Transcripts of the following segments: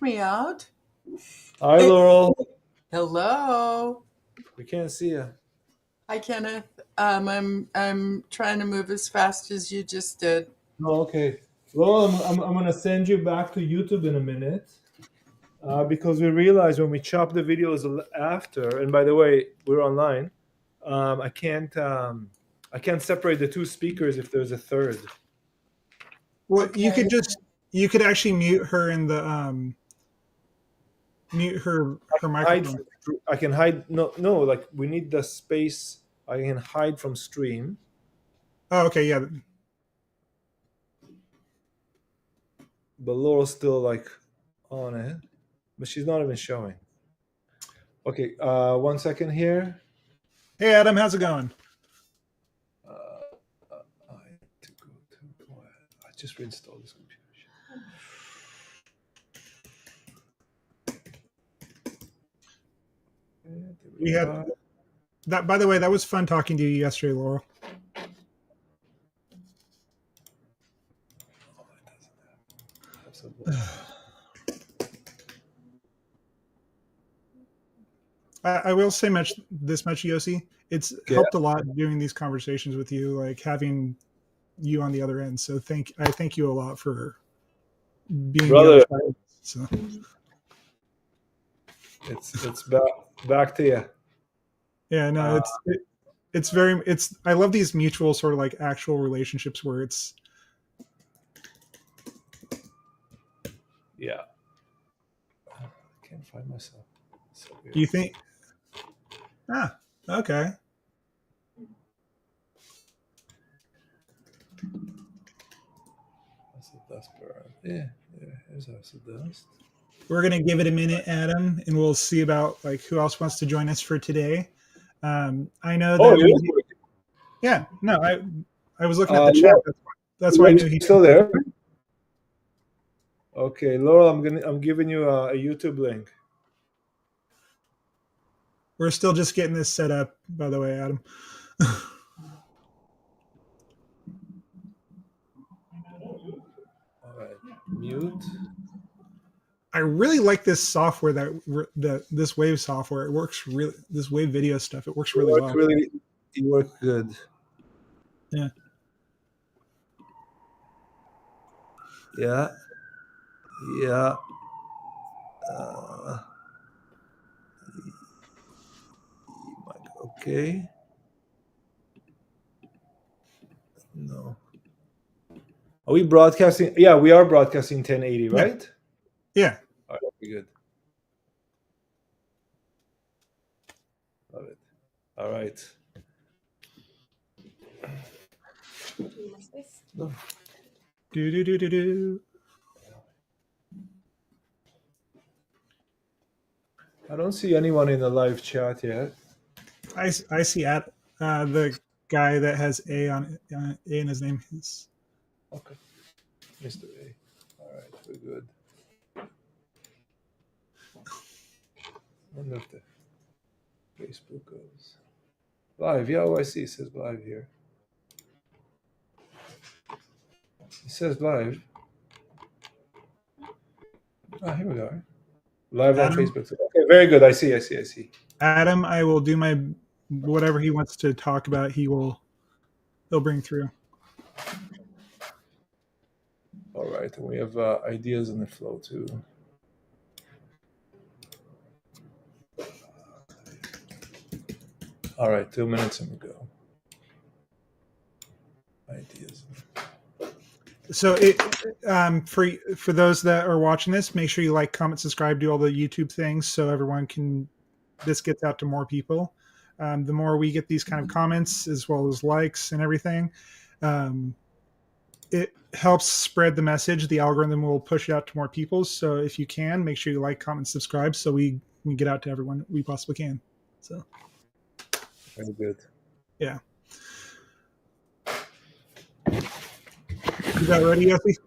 kick me out? Hi, Laurel. Hello. We can't see you. Hi, Kenneth. I'm trying to move as fast as you just did. Oh, okay. Laurel, I'm gonna send you back to YouTube in a minute because we realized when we chop the videos after, and by the way, we're online. I can't separate the two speakers if there's a third. Well, Okay. you could actually mute her in the mute her Hide. microphone. I can hide. No. Like we need the space. I can hide from stream. Oh, okay, yeah. But Laurel's still like on it, but she's not even showing. Okay, 1 second here. Hey, Adam, how's it going? I need to go to. I just reinstalled this computer. We had that. By the way, that was fun talking to you yesterday, Laurel. I will say this much, Yossi. It's helped a lot doing these conversations with you, like having you on the other end. So I thank you a lot for being Brother. the other side. So it's back to you. Yeah, no, I love these mutual sort of like actual relationships where it's. Yeah. I can't find myself. So Do you think? Ah, okay. Acid dust burn. Yeah, here's acid dust. We're gonna give it a minute, Adam, and we'll see about like who else wants to join us for today. I know that. Yeah, no, I was looking at the chat. That's why I knew he's still there. Okay, Laurel, I'm giving you a YouTube link. We're still just getting this set up, by the way, Adam. All right, mute. I really like this software this Wave software. It works really. This Wave video stuff. It works really well. You work good. Yeah. Yeah. Yeah. Okay. No. Are we broadcasting? Yeah, we are broadcasting 1080, right? Yeah. All right, very good. Love it. All right. No. Do. I don't see anyone in the live chat yet. I see the guy that has A in his name. Okay. Mr. A. All right, we're good. I wonder if the Facebook goes live. Yeah, I see. It says live here. It says live. Oh, here we go. Live on Facebook. Okay, very good. I see. Adam, I will do my whatever he wants to talk about. He'll bring through. All right, and we have ideas in the flow too. All right, 2 minutes and we go. Ideas. So, for those that are watching this, make sure you like, comment, subscribe, do all the YouTube things, so everyone this gets out to more people. The more we get these kind of comments, as well as likes and everything, it helps spread the message. The algorithm will push it out to more people. So, if you can, make sure you like, comment, subscribe, so we can get out to everyone we possibly can. So, very good. Yeah. Is that ready, Effie?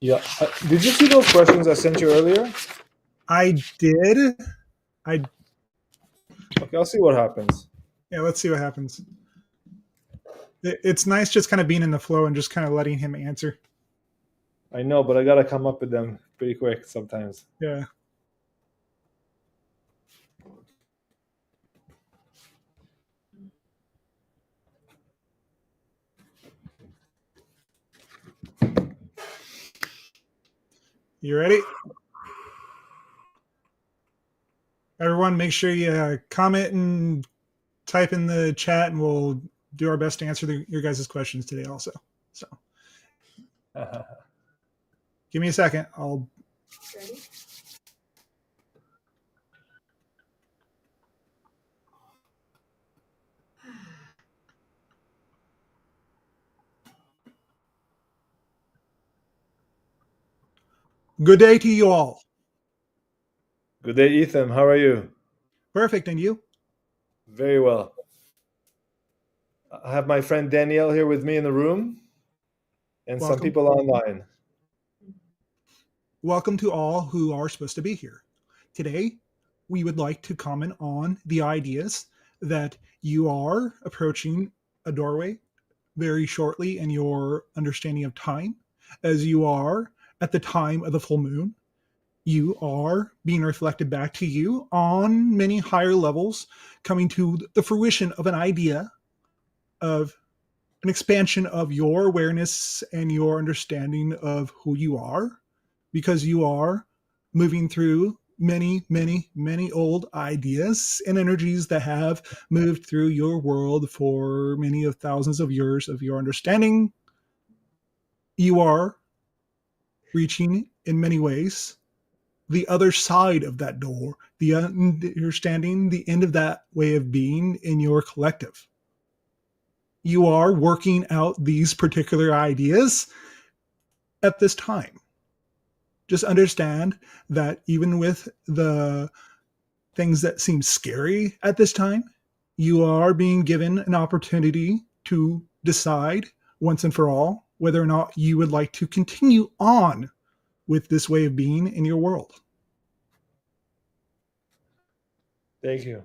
Yeah. Did you see those questions I sent you earlier? I did. Okay, I'll see what happens. Yeah, let's see what happens. It's nice just kind of being in the flow and just kind of letting him answer. I know, but I gotta come up with them pretty quick sometimes. Yeah. You ready? Everyone, make sure you comment and type in the chat, and we'll do our best to answer your guys' questions today also. So give me a second. I'll. Ready? Good day to you all. Good day, Ethan. How are you? Perfect. And you? Very well. I have my friend Danielle here with me in the room, and some Welcome. people online. Welcome to all who are supposed to be here. Today, we would like to comment on the ideas that you are approaching a doorway very shortly in your understanding of time, as you are at the time of the full moon. You are being reflected back to you on many higher levels, coming to the fruition of an idea of an expansion of your awareness and your understanding of who you are, because you are moving through many, many, many old ideas and energies that have moved through your world for many of thousands of years of your understanding. You are reaching, in many ways, the other side of that door, the understanding, the end of that way of being in your collective. You are working out these particular ideas at this time. Just understand that even with the things that seem scary at this time, you are being given an opportunity to decide once and for all whether or not you would like to continue on with this way of being in your world. Thank you.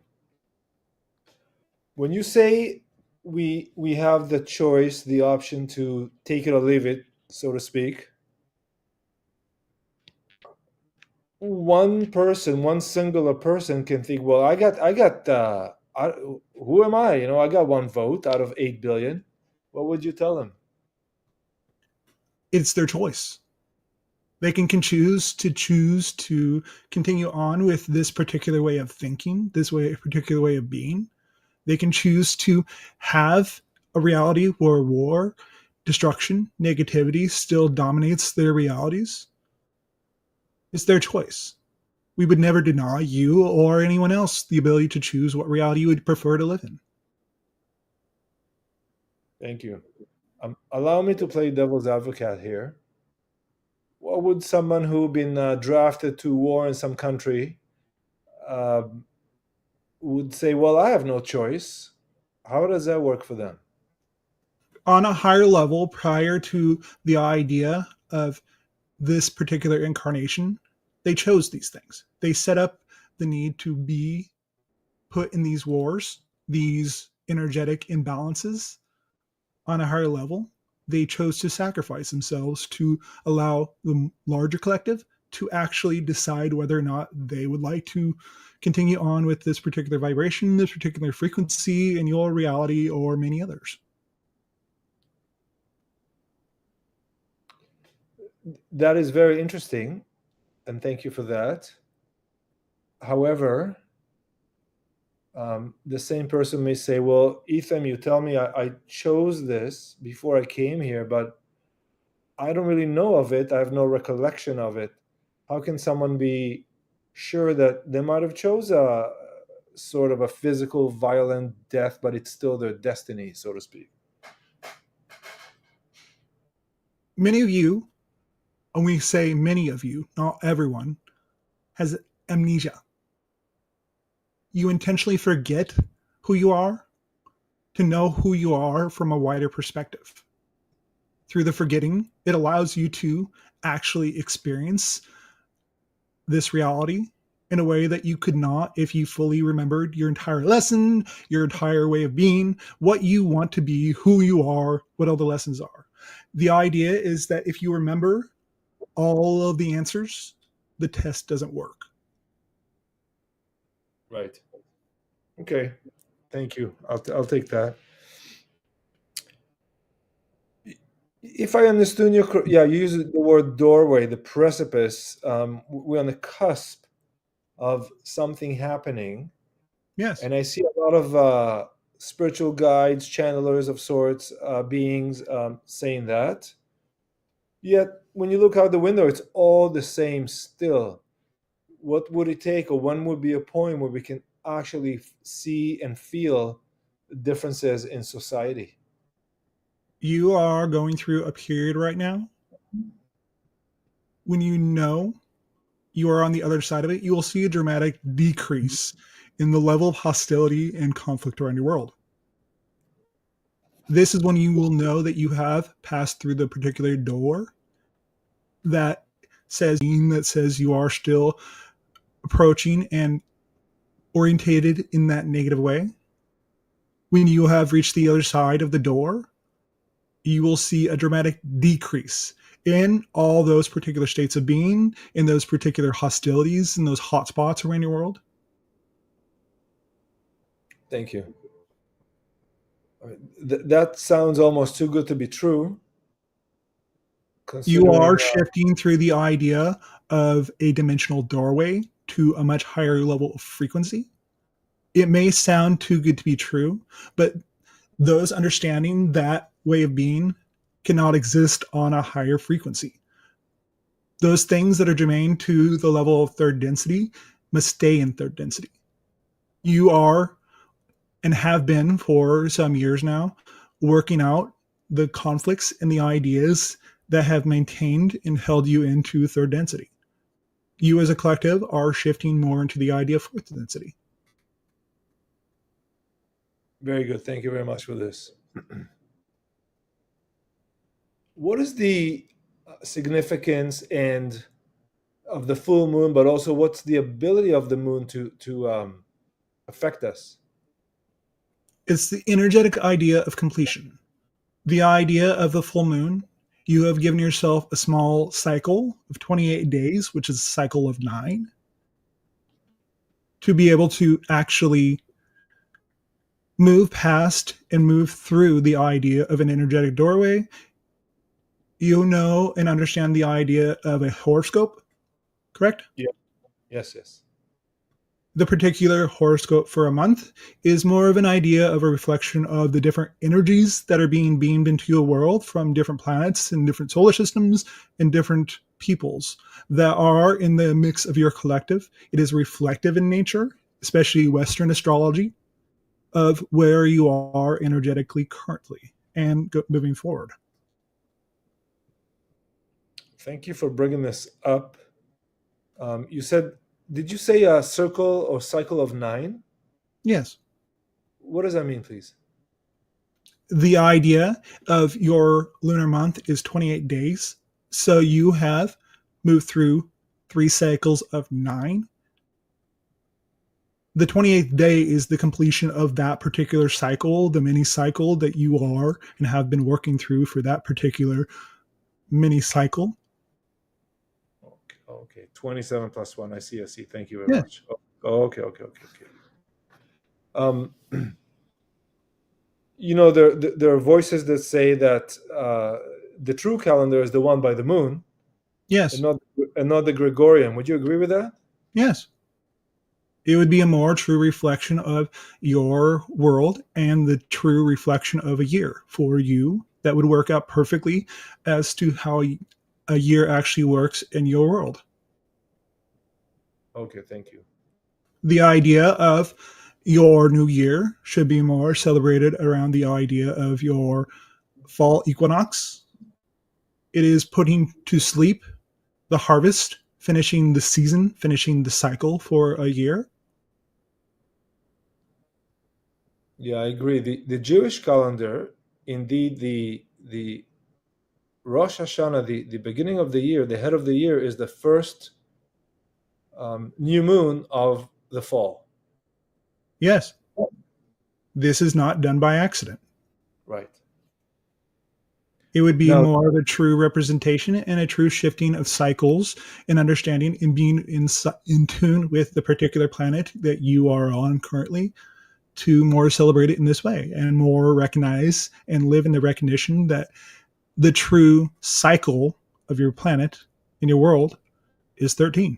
When you say we have the choice, the option to take it or leave it, so to speak, one person, one singular person can think, well, who am I? I got one vote out of 8 billion. What would you tell them? It's their choice. They can choose to continue on with this particular way of thinking, particular way of being. They can choose to have a reality where war, destruction, negativity still dominates their realities. It's their choice. We would never deny you or anyone else the ability to choose what reality you would prefer to live in. Thank you. Allow me to play devil's advocate here. What would someone who been drafted to war in some country would say, well, I have no choice? How does that work for them? On a higher level, prior to the idea of this particular incarnation, they chose these things. They set up the need to be put in these wars, these energetic imbalances on a higher level. They chose to sacrifice themselves to allow the larger collective to actually decide whether or not they would like to continue on with this particular vibration, this particular frequency in your reality, or many others. That is very interesting, and thank you for that. However, the same person may say, well, Ethan, you tell me I chose this before I came here, but I don't really know of it. I have no recollection of it. How can someone be sure that they might have chose a sort of a physical, violent death, but it's still their destiny, so to speak? Many of you, and we say many of you, not everyone, has amnesia. You intentionally forget who you are to know who you are from a wider perspective. Through the forgetting, it allows you to actually experience this reality in a way that you could not if you fully remembered your entire lesson, your entire way of being, what you want to be, who you are, what all the lessons are. The idea is that if you remember all of the answers, the test doesn't work. Right. Okay. Thank you. I'll take that. If I understood you, yeah, you use the word doorway, the precipice. We're on the cusp of something happening, Yes. and I see a lot of spiritual guides, channelers of sorts, beings saying that. Yet, when you look out the window, it's all the same still. What would it take, or when would be a point where we can actually see and feel differences in society? You are going through a period right now when you know you are on the other side of it, you will see a dramatic decrease in the level of hostility and conflict around your world. This is when you will know that you have passed through the particular door that says you are still approaching and orientated in that negative way. When you have reached the other side of the door, you will see a dramatic decrease in all those particular states of being, in those particular hostilities, in those hotspots around your world. Thank you. That sounds almost too good to be true. You Considering, are shifting through the idea of a dimensional doorway to a much higher level of frequency. It may sound too good to be true, but those understanding that way of being cannot exist on a higher frequency. Those things that are germane to the level of third density must stay in third density. You are and have been for some years now working out the conflicts and the ideas that have maintained and held you into third density. You as a collective are shifting more into the idea of fourth density. very good. Thank you very much for this. What is the significance and of the full moon, but also what's the ability of the moon to affect us? It's the energetic idea of completion. The idea of the full moon, you have given yourself a small cycle of 28 days, which is a cycle of 9, to be able to actually move past and move through the idea of an energetic doorway. You know and understand the idea of a horoscope, correct? Yeah. Yes, yes. The particular horoscope for a month is more of an idea of a reflection of the different energies that are being beamed into your world from different planets and different solar systems and different peoples that are in the mix of your collective. It is reflective in nature, especially Western astrology, of where you are energetically currently and moving forward. Thank you for bringing this up. You said, did you say a circle or cycle of 9? Yes. What does that mean, please? The idea of your lunar month is 28 days. So you have moved through 3 cycles of 9. The 28th day is the completion of that particular cycle, the mini cycle that you are and have been working through for that particular mini cycle. Okay. 27 plus 1. I see. Thank you very Yeah. much. Okay. Um, there are voices that say that the true calendar is the one by the moon, Yes. and not the Gregorian. Would you agree with that? Yes. It would be a more true reflection of your world and the true reflection of a year for you that would work out perfectly as to how a year actually works in your world. Okay, thank you. The idea of your new year should be more celebrated around the idea of your fall equinox. It is putting to sleep the harvest, finishing the season, finishing the cycle for a year. Yeah, I agree. The Jewish calendar, indeed, the Rosh Hashanah, the beginning of the year, the head of the year, is the first new moon of the fall. Yes. This is not done by accident. Right. It would be Now, more of a true representation and a true shifting of cycles and understanding and being in tune with the particular planet that you are on currently to more celebrate it in this way and more recognize and live in the recognition that the true cycle of your planet in your world is 13.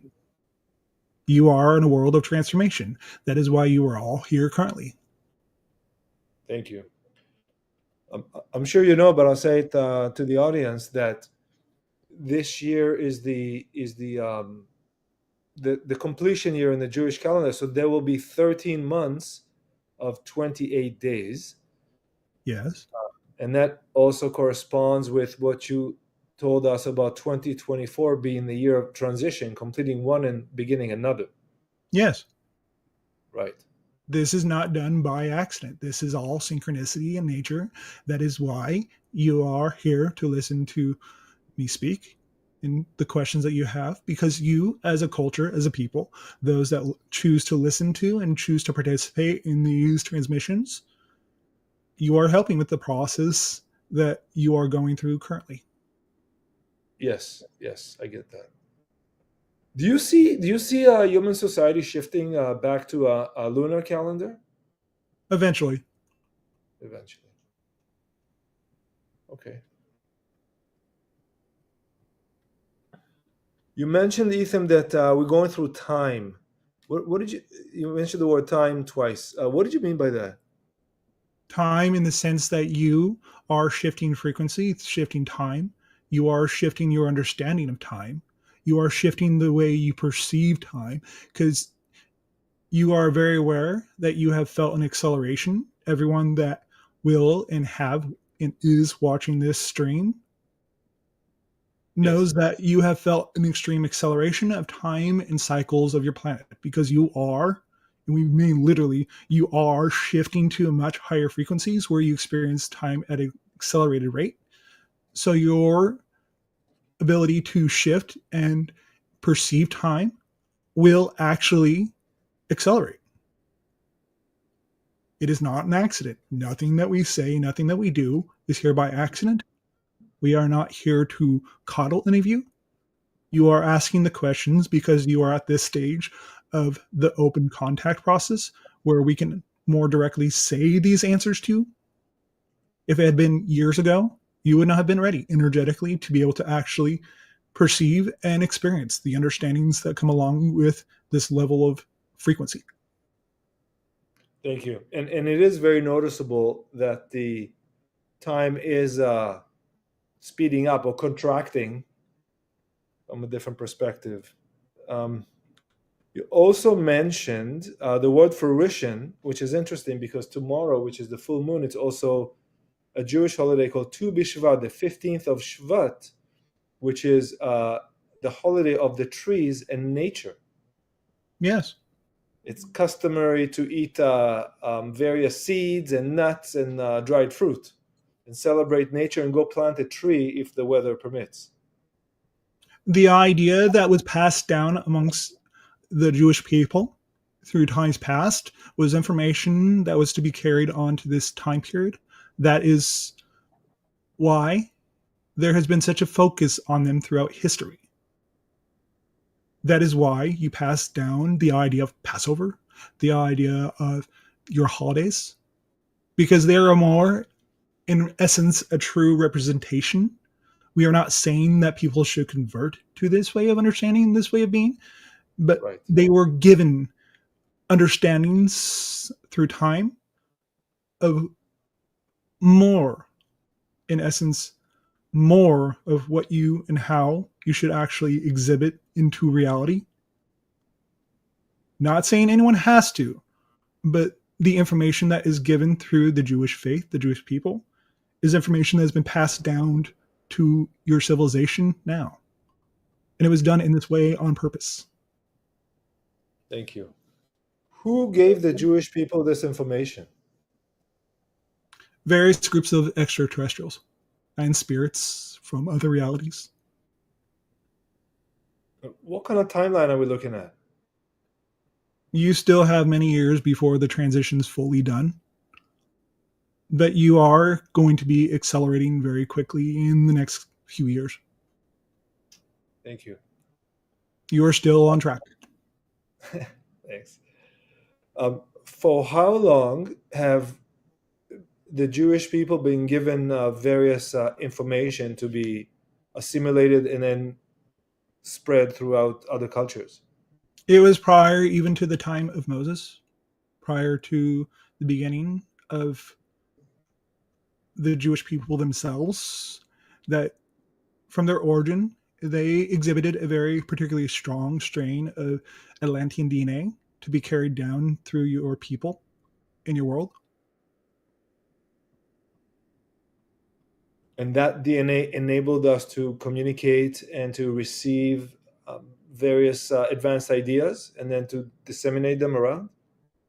You are in a world of transformation. That is why you are all here currently. thank you. I'm sure you know, but I'll say it to the audience that this year is the completion year in the Jewish calendar. So there will be 13 months of 28 days, Yes. and that also corresponds with what you told us about 2024 being the year of transition, completing one and beginning another. Yes. Right. This is not done by accident. This is all synchronicity in nature. That is why you are here to listen to me speak and the questions that you have, because you, as a culture, as a people, those that choose to listen to and choose to participate in these transmissions, you are helping with the process that you are going through currently. Yes, yes, I get that. Do you see human society shifting back to a lunar calendar Eventually. eventually? Okay. You mentioned, Ethan, that we're going through time. What did you mentioned the word time twice? What did you mean by that? Time in the sense that you are shifting frequency, shifting time. You are shifting your understanding of time. You are shifting the way you perceive time because you are very aware that you have felt an acceleration. Everyone that will and have and is watching this stream Yes. knows that you have felt an extreme acceleration of time and cycles of your planet because you are, and we mean literally, you are shifting to much higher frequencies where you experience time at an accelerated rate. So your ability to shift and perceive time will actually accelerate. It is not an accident. Nothing that we say, nothing that we do is here by accident. We are not here to coddle any of you. You are asking the questions because you are at this stage of the open contact process where we can more directly say these answers to you. If it had been years ago, you would not have been ready energetically to be able to actually perceive and experience the understandings that come along with this level of frequency. Thank you. And it is very noticeable that the time is speeding up or contracting from a different perspective. Um, you also mentioned the word fruition, which is interesting because tomorrow, which is the full moon, it's also a Jewish holiday called Tu B'Shvat, the 15th of Shvat, which is the holiday of the trees and nature. Yes. It's customary to eat various seeds and nuts and dried fruit and celebrate nature and go plant a tree if the weather permits. The idea that was passed down amongst the Jewish people through times past was information that was to be carried on to this time period. That is why there has been such a focus on them throughout history. That is why you pass down the idea of Passover, the idea of your holidays, because they are more, in essence, a true representation. We are not saying that people should convert to this way of understanding, this way of being, but Right. they were given understandings through time of more, in essence, more of what you and how you should actually exhibit into reality. Not saying anyone has to, but the information that is given through the Jewish faith, the Jewish people, is information that has been passed down to your civilization now. And it was done in this way on purpose. Thank you. Who gave the Jewish people this information? Various groups of extraterrestrials and spirits from other realities. What kind of timeline are we looking at? You still have many years before the transition's fully done. but you are going to be accelerating very quickly in the next few years. Thank you. You are still on track. Thanks. For how long have the Jewish people been given various information to be assimilated and then spread throughout other cultures? It was prior even to the time of Moses, prior to the beginning of the Jewish people themselves, that from their origin, they exhibited a very particularly strong strain of Atlantean DNA to be carried down through your people in your world. And that DNA enabled us to communicate and to receive various advanced ideas and then to disseminate them around.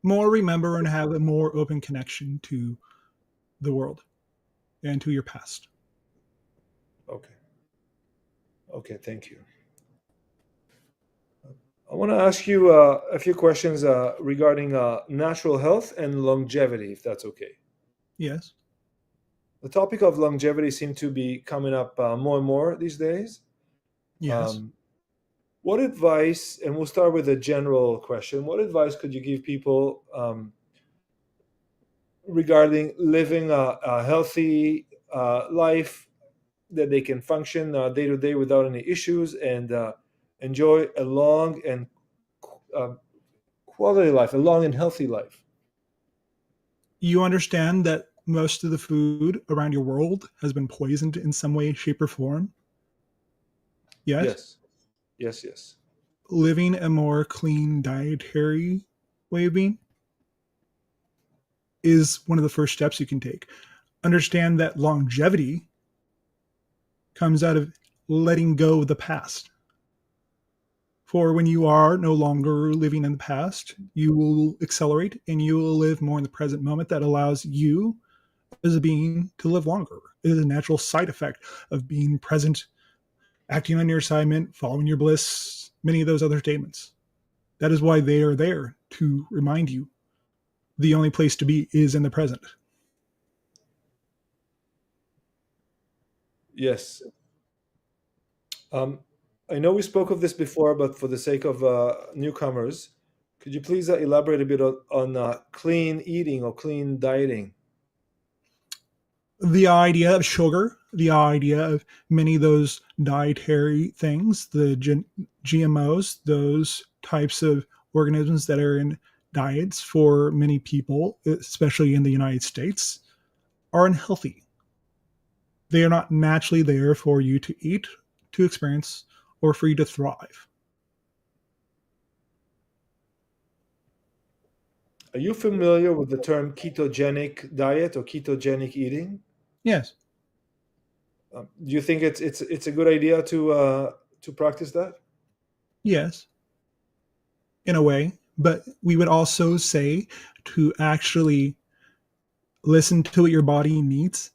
More remember and have a more open connection to the world and to your past. Okay. Okay, thank you. I want to ask you a few questions regarding natural health and longevity, if that's okay. Yes. The topic of longevity seems to be coming up more and more these days. Yes. What advice, and we'll start with a general question, what advice could you give people regarding living a healthy life that they can function day to day without any issues and enjoy a long and uh, quality life, a long and healthy life? You understand that most of the food around your world has been poisoned in some way, shape, or form. Yes. Yes, yes, yes. Living a more clean dietary way of being is one of the first steps you can take. Understand that longevity comes out of letting go of the past. For when you are no longer living in the past, you will accelerate and you will live more in the present moment that allows you as a being to live longer. It is a natural side effect of being present, acting on your assignment, following your bliss, many of those other statements. That is why they are there to remind you the only place to be is in the present. Yes. Um, I know we spoke of this before, but for the sake of newcomers, could you please elaborate a bit on clean eating or clean dieting? The idea of sugar, the idea of many of those dietary things, the GMOs, those types of organisms that are in diets for many people, especially in the United States, are unhealthy. They are not naturally there for you to eat, to experience, or for you to thrive. Are you familiar with the term ketogenic diet or ketogenic eating? Yes, Do you think it's a good idea to practice that? yes, in a way, but we would also say to actually listen to what your body needs.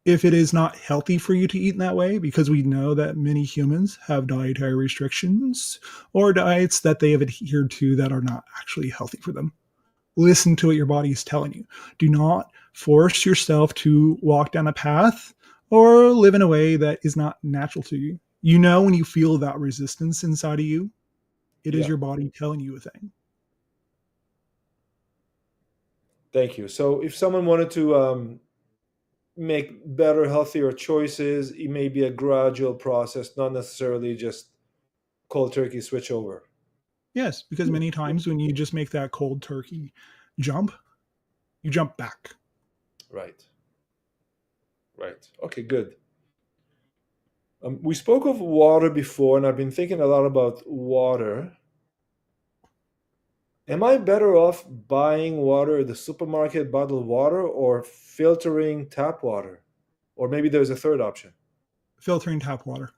If it is not healthy for you to eat in that way, because we know that many humans have dietary restrictions or diets that they have adhered to that are not actually healthy for them. Listen to what your body is telling you. Do not force yourself to walk down a path or live in a way that is not natural to you. You know, when you feel that resistance inside of you, it is Yeah, your body telling you a thing. thank you. So if someone wanted to make better, healthier choices, it may be a gradual process, not necessarily just cold turkey switch over. Yes, because many times when you just make that cold turkey jump, you jump back. Right. Right. Okay, good. We spoke of water before, and I've been thinking a lot about water. Am I better off buying water at the supermarket, bottled water, or filtering tap water? Or maybe there's a third option. Filtering tap water.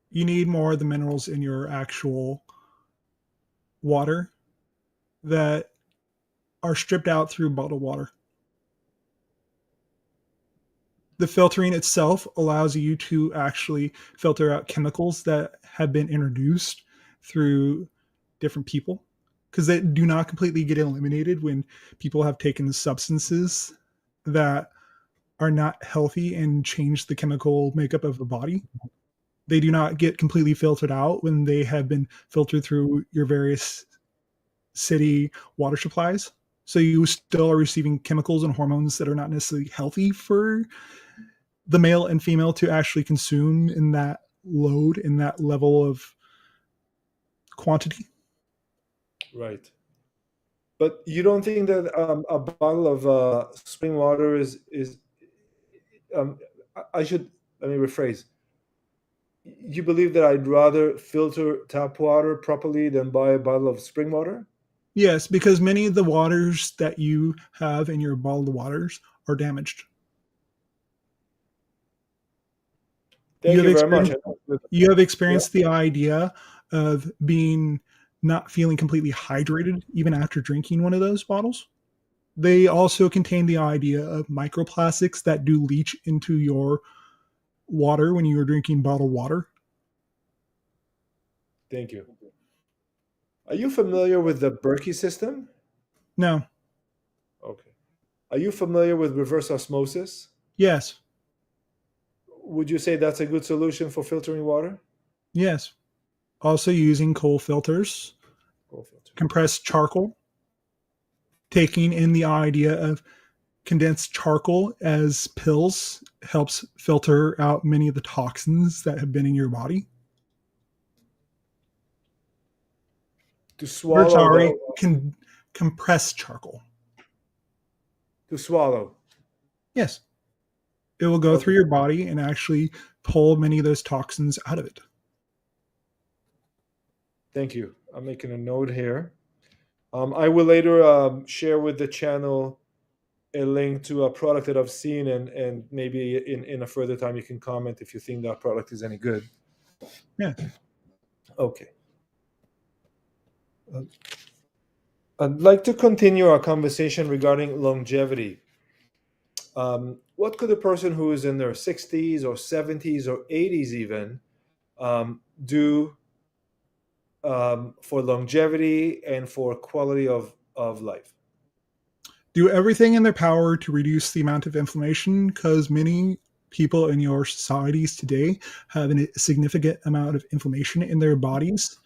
You need more of the minerals in your actual water that are stripped out through bottled water. The filtering itself allows you to actually filter out chemicals that have been introduced through different people, because they do not completely get eliminated when people have taken substances that are not healthy and change the chemical makeup of the body. They do not get completely filtered out when they have been filtered through your various city water supplies. So you still are receiving chemicals and hormones that are not necessarily healthy for the male and female to actually consume in that load, in that level of quantity. Right. But you don't think that a bottle of spring water is um, I should let me rephrase. You believe that I'd rather filter tap water properly than buy a bottle of spring water? Yes, because many of the waters that you have in your bottled waters are damaged. You Thank have you very much. experienced you have Yeah. experienced the idea of being not feeling completely hydrated even after drinking one of those bottles. They also contain the idea of microplastics that do leach into your water when you are drinking bottled water. Thank you. Are you familiar with the Berkey system? No, Okay. Are you familiar with reverse osmosis? yes, Would you say that's a good solution for filtering water? yes. Also using coal filters, Coal filter. compressed charcoal, taking in the idea of condensed charcoal as pills helps filter out many of the toxins that have been in your body. To Or swallow sorry, though. compressed charcoal. To swallow. Yes, it will go Okay. through your body and actually pull many of those toxins out of it. Thank you. I'm making a note here. I will later share with the channel a link to a product that I've seen, and maybe in a further time you can comment if you think that product is any good. Yeah. Okay. I'd like to continue our conversation regarding longevity. What could a person who is in their 60s or 70s or 80s even do for longevity and for quality of life? Do everything in their power to reduce the amount of inflammation because many people in your societies today have a significant amount of inflammation in their bodies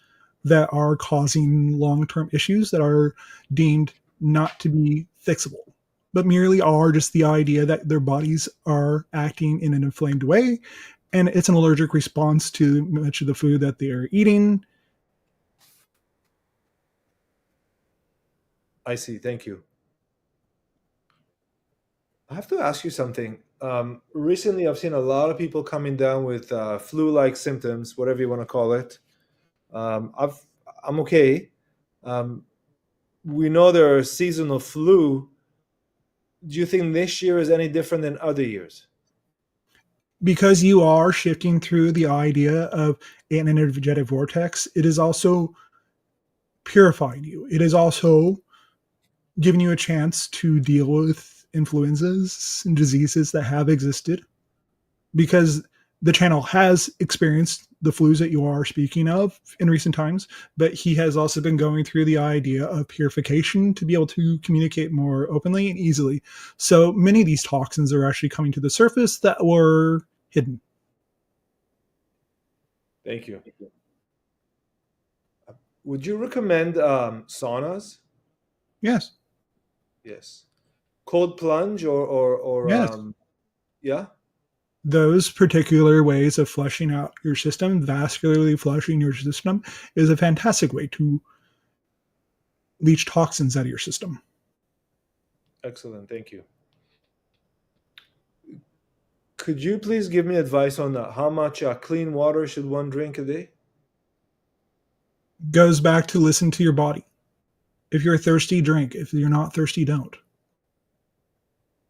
that are causing long-term issues that are deemed not to be fixable, but merely are just the idea that their bodies are acting in an inflamed way and it's an allergic response to much of the food that they're eating. I see. Thank you. I have to ask you something. Recently, I've seen a lot of people coming down with flu-like symptoms, whatever you want to call it. I'm okay. Um, we know there are seasonal flu. Do you think this year is any different than other years? Because you are shifting through the idea of an energetic vortex, it is also purifying you. It is also giving you a chance to deal with influenzas and diseases that have existed because the channel has experienced the flus that you are speaking of in recent times, but he has also been going through the idea of purification to be able to communicate more openly and easily. So many of these toxins are actually coming to the surface that were hidden. Thank you. Would you recommend saunas? Yes. Yes. Cold plunge or Yes. yeah. Those particular ways of flushing out your system, vascularly flushing your system, is a fantastic way to leach toxins out of your system. Excellent. Thank you. Could you please give me advice on how much clean water should one drink a day? Goes back to listen to your body. If you're thirsty, drink. If you're not thirsty, don't.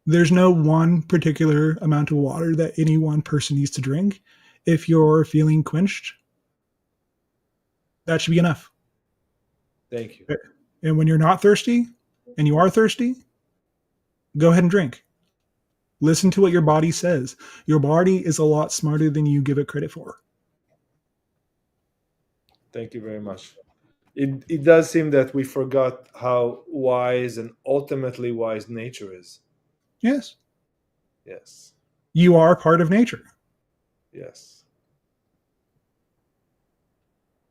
There's no one particular amount of water that any one person needs to drink. If you're feeling quenched, that should be enough. Thank you. And when you're not thirsty and you are thirsty, go ahead and drink. Listen to what your body says. Your body is a lot smarter than you give it credit for. Thank you very much. it does seem that we forgot how wise and ultimately wise nature is. Yes. Yes. You are part of nature. Yes.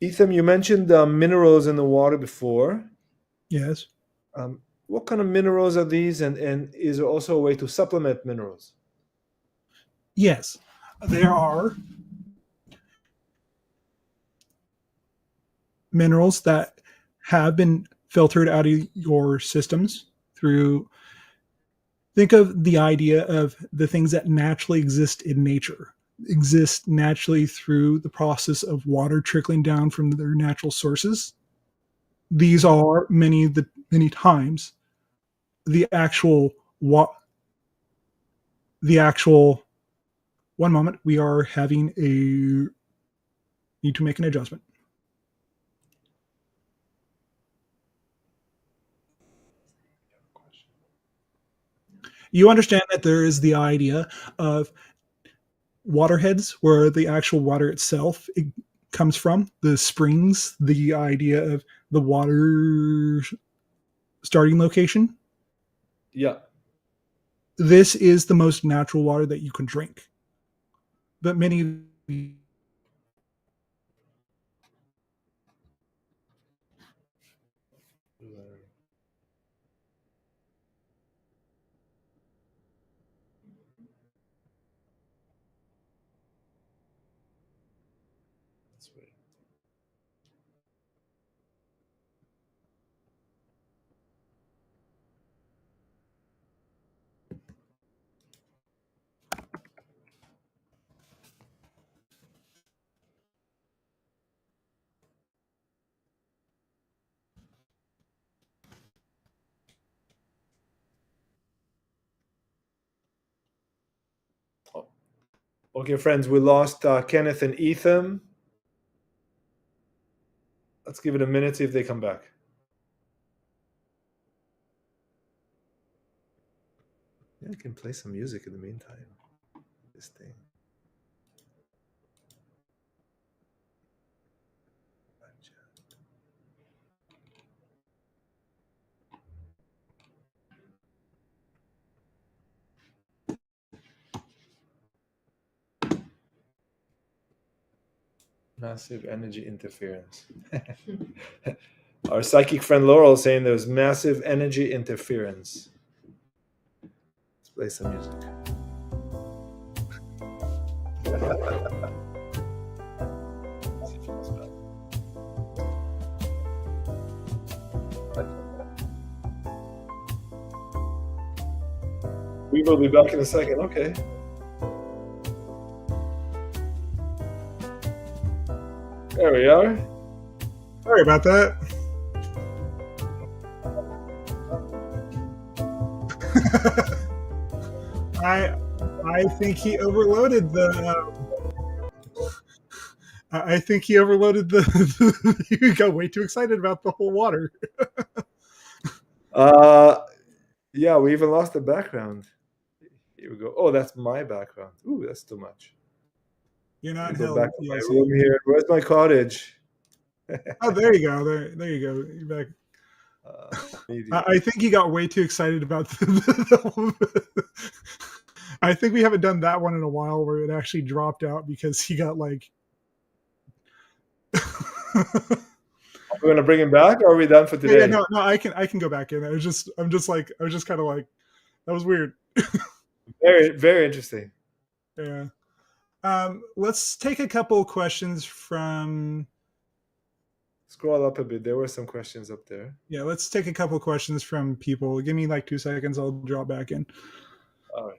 Ethan, you mentioned minerals in the water before. Yes. What kind of minerals are these, and is there also a way to supplement minerals? Yes. There are minerals that have been filtered out of your systems through, think of the idea of the things that naturally exist in nature, exist naturally through the process of water trickling down from their natural sources. These are many times the actual what the actual one moment, we are having a need to make an adjustment. You understand that there is the idea of waterheads where the actual water itself it comes from, the springs, the idea of the water starting location. Yeah. This is the most natural water that you can drink. But many That's right. Oh, okay, friends, we lost Kenneth and Ethan. Let's give it a minute, see if they come back. Yeah, I can play some music in the meantime. This thing. Massive energy interference. Our psychic friend Laurel saying there's massive energy interference. Let's play some music. We will be back in a second. Okay. There we are. Sorry about that. I think he overloaded the. I think he overloaded the. You got way too excited about the whole water. Yeah, we even lost the background. Here we go. Oh, that's my background. Ooh, that's too much. You're Let not me go held. back to Yeah, my so room here. Where's my cottage? oh, there you go. There you go. You're back. Media. I think he got way too excited about I think we haven't done that one in a while where it actually dropped out because he got like. Are we gonna bring him back, or are we done for today? Yeah, no, I can go back in. I was just kind of like that was weird. Very, very interesting. Yeah. Let's take a couple questions from. Scroll up a bit. There were some questions up there. Yeah, let's take a couple questions from people. Give me like 2 seconds. I'll drop back in. All right.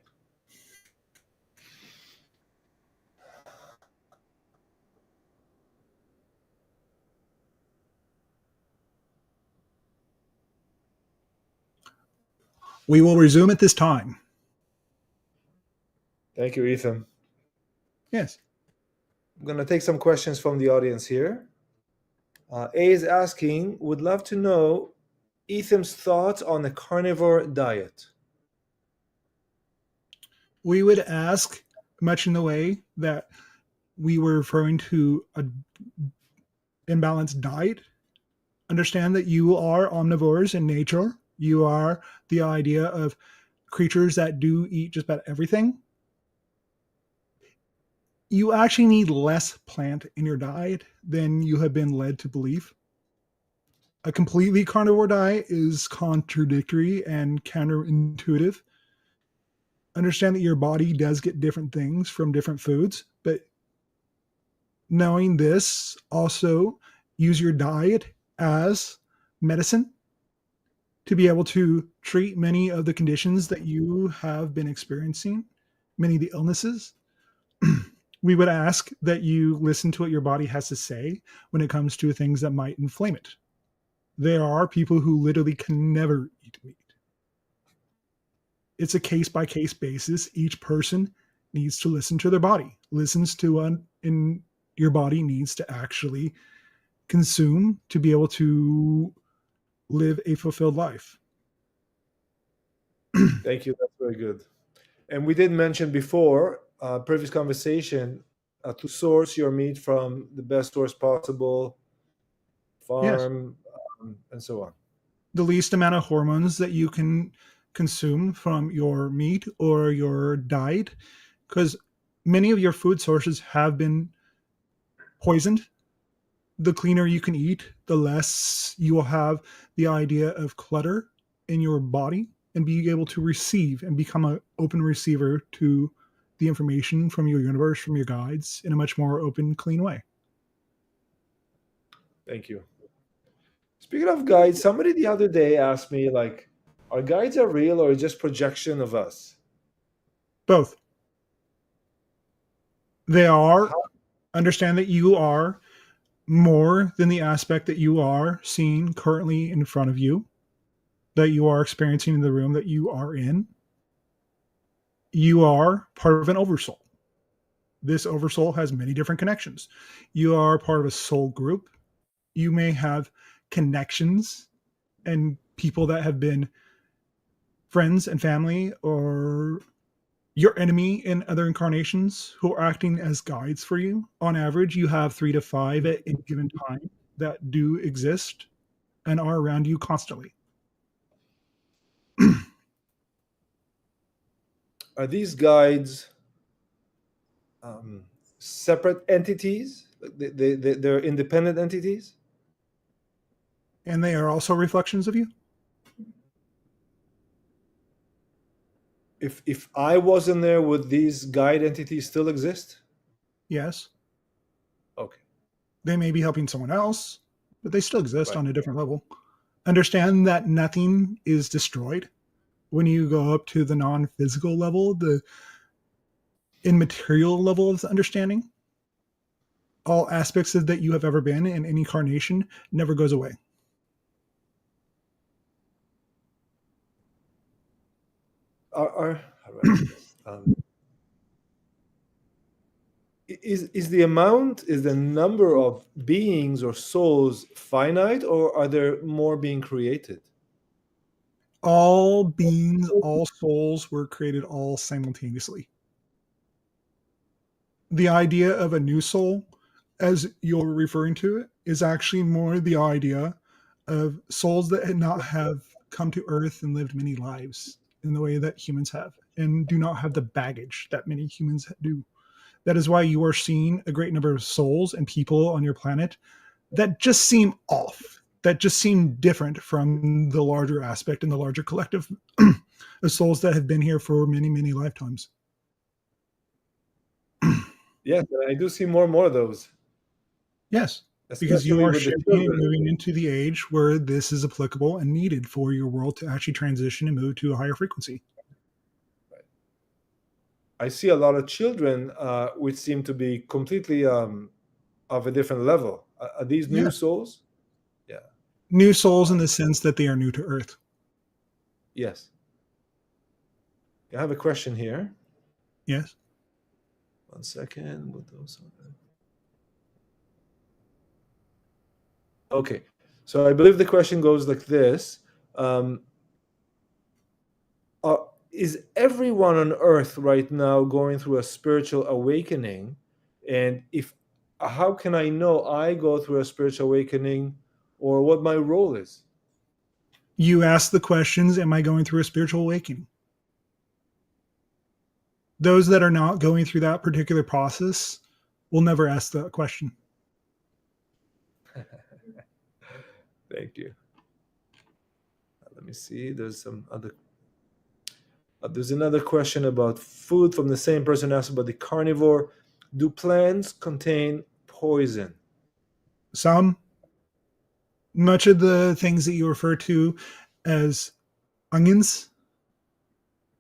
We will resume at this time. Thank you, Ethan. Yes. I'm gonna take some questions from the audience here. A is asking, would love to know Ethan's thoughts on the carnivore diet. We would ask much in the way that we were referring to a imbalanced diet. Understand that you are omnivores in nature. You are the idea of creatures that do eat just about everything. You actually need less plant in your diet than you have been led to believe. A completely carnivore diet is contradictory and counterintuitive. Understand that your body does get different things from different foods, but knowing this, also use your diet as medicine to be able to treat many of the conditions that you have been experiencing, many of the illnesses. We would ask that you listen to what your body has to say when it comes to things that might inflame it. There are people who literally can never eat meat. It's a case by case basis. Each person needs to listen to their body, listens to one, and your body needs to actually consume to be able to live a fulfilled life. Thank you. That's very good. And we did mention before, previous conversation, to source your meat from the best source possible, Yes. farm, and so on. The least amount of hormones that you can consume from your meat or your diet, because many of your food sources have been poisoned. The cleaner you can eat, the less you will have the idea of clutter in your body and be able to receive and become an open receiver to the information from your universe, from your guides in a much more open, clean way. Thank you. Speaking of guides, somebody the other day asked me, like, are guides are real or just projection of us? Both. They are, How, understand that you are more than the aspect that you are seeing currently in front of you, that you are experiencing in the room that you are in. You are part of an oversoul. This oversoul has many different connections. You are part of a soul group. You may have connections and people that have been friends and family or your enemy in other incarnations who are acting as guides for you. On average, you have 3 to 5 at any given time that do exist and are around you constantly. are these guides separate entities? They're independent entities? And they are also reflections of you. If I wasn't there, would these guide entities still exist? Yes, Okay, they may be helping someone else, but they still exist right. on a different level. Understand that nothing is destroyed when you go up to the non-physical level, the immaterial level of understanding. All aspects of that you have ever been in any incarnation never goes away. How do I say this? Is the amount, is the number of beings or souls finite, or are there more being created? All beings, all souls were created all simultaneously. The idea of a new soul, as you're referring to it, is actually more the idea of souls that had not have come to Earth and lived many lives in the way that humans have, and do not have the baggage that many humans do. That is why you are seeing a great number of souls and people on your planet that just seem off, that just seem different from the larger aspect and the larger collective of souls that have been here for many, many lifetimes. Yes, and I do see more and more of those, Yes, because you especially are with the shifting and children. moving into the age where this is applicable and needed for your world to actually transition and move to a higher frequency. I see a lot of children which seem to be completely of a different level. Are these new Yeah. souls? Yeah. New souls in the sense that they are new to Earth. Yes. I have a question here. Yes. 1 second. What those are? Okay. So I believe the question goes like this. Is everyone on earth right now going through a spiritual awakening? And if how can I know I go through a spiritual awakening, or what my role is. You ask the questions, am I going through a spiritual awakening? Those that are not going through that particular process will never ask that question. Thank you. Let me see. There's some other. There's another question about food from the same person asked about the carnivore. Do plants contain poison? Some, much of the things that you refer to as onions,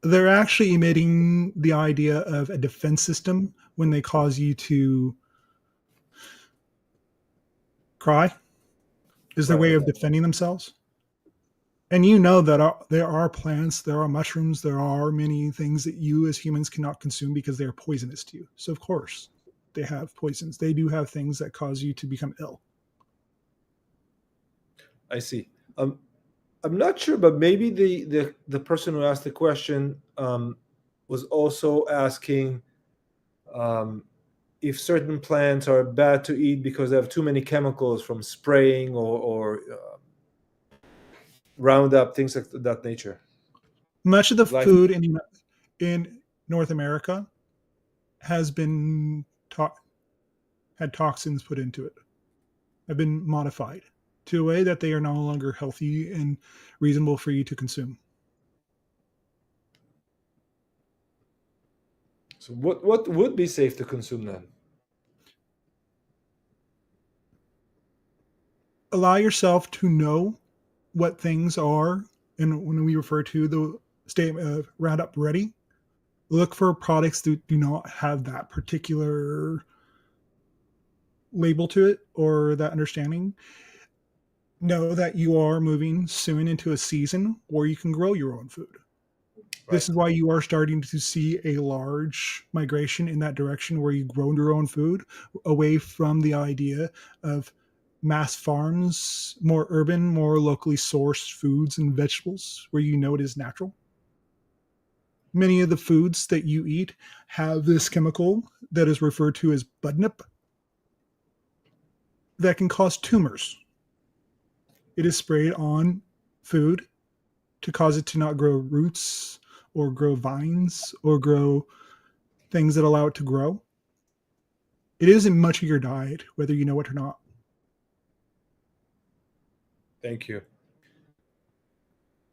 they're actually emitting the idea of a defense system when they cause you to cry, is their way Right. of defending themselves. And you know that there are plants, there are mushrooms, there are many things that you as humans cannot consume because they are poisonous to you. So of course they have poisons. They do have things that cause you to become ill. I see. I'm not sure, but maybe the person who asked the question was also asking if certain plants are bad to eat because they have too many chemicals from spraying or Roundup, things of that nature. Much of the Life. food in North America has been had toxins put into it, have been modified to a way that they are no longer healthy and reasonable for you to consume. So what would be safe to consume then? Allow yourself to know what things are, and when we refer to the statement of Roundup Ready, look for products that do not have that particular label to it or that understanding. Know that you are moving soon into a season where you can grow your own food. This Right. is why you are starting to see a large migration in that direction where you grow your own food away from the idea of mass farms, more urban, more locally sourced foods and vegetables where you know it is natural. Many of the foods that you eat have this chemical that is referred to as budnip that can cause tumors. It is sprayed on food to cause it to not grow roots or grow vines or grow things that allow it to grow. It is in much of your diet, whether you know it or not. Thank you.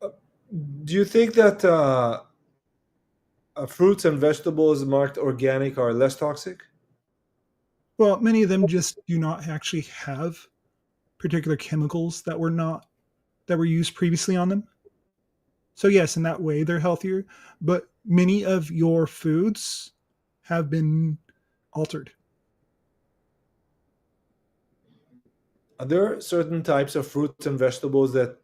Do you think that fruits and vegetables marked organic are less toxic? Well, many of them just do not actually have particular chemicals that were used previously on them. So yes, in that way they're healthier, but many of your foods have been altered. Are there certain types of fruits and vegetables that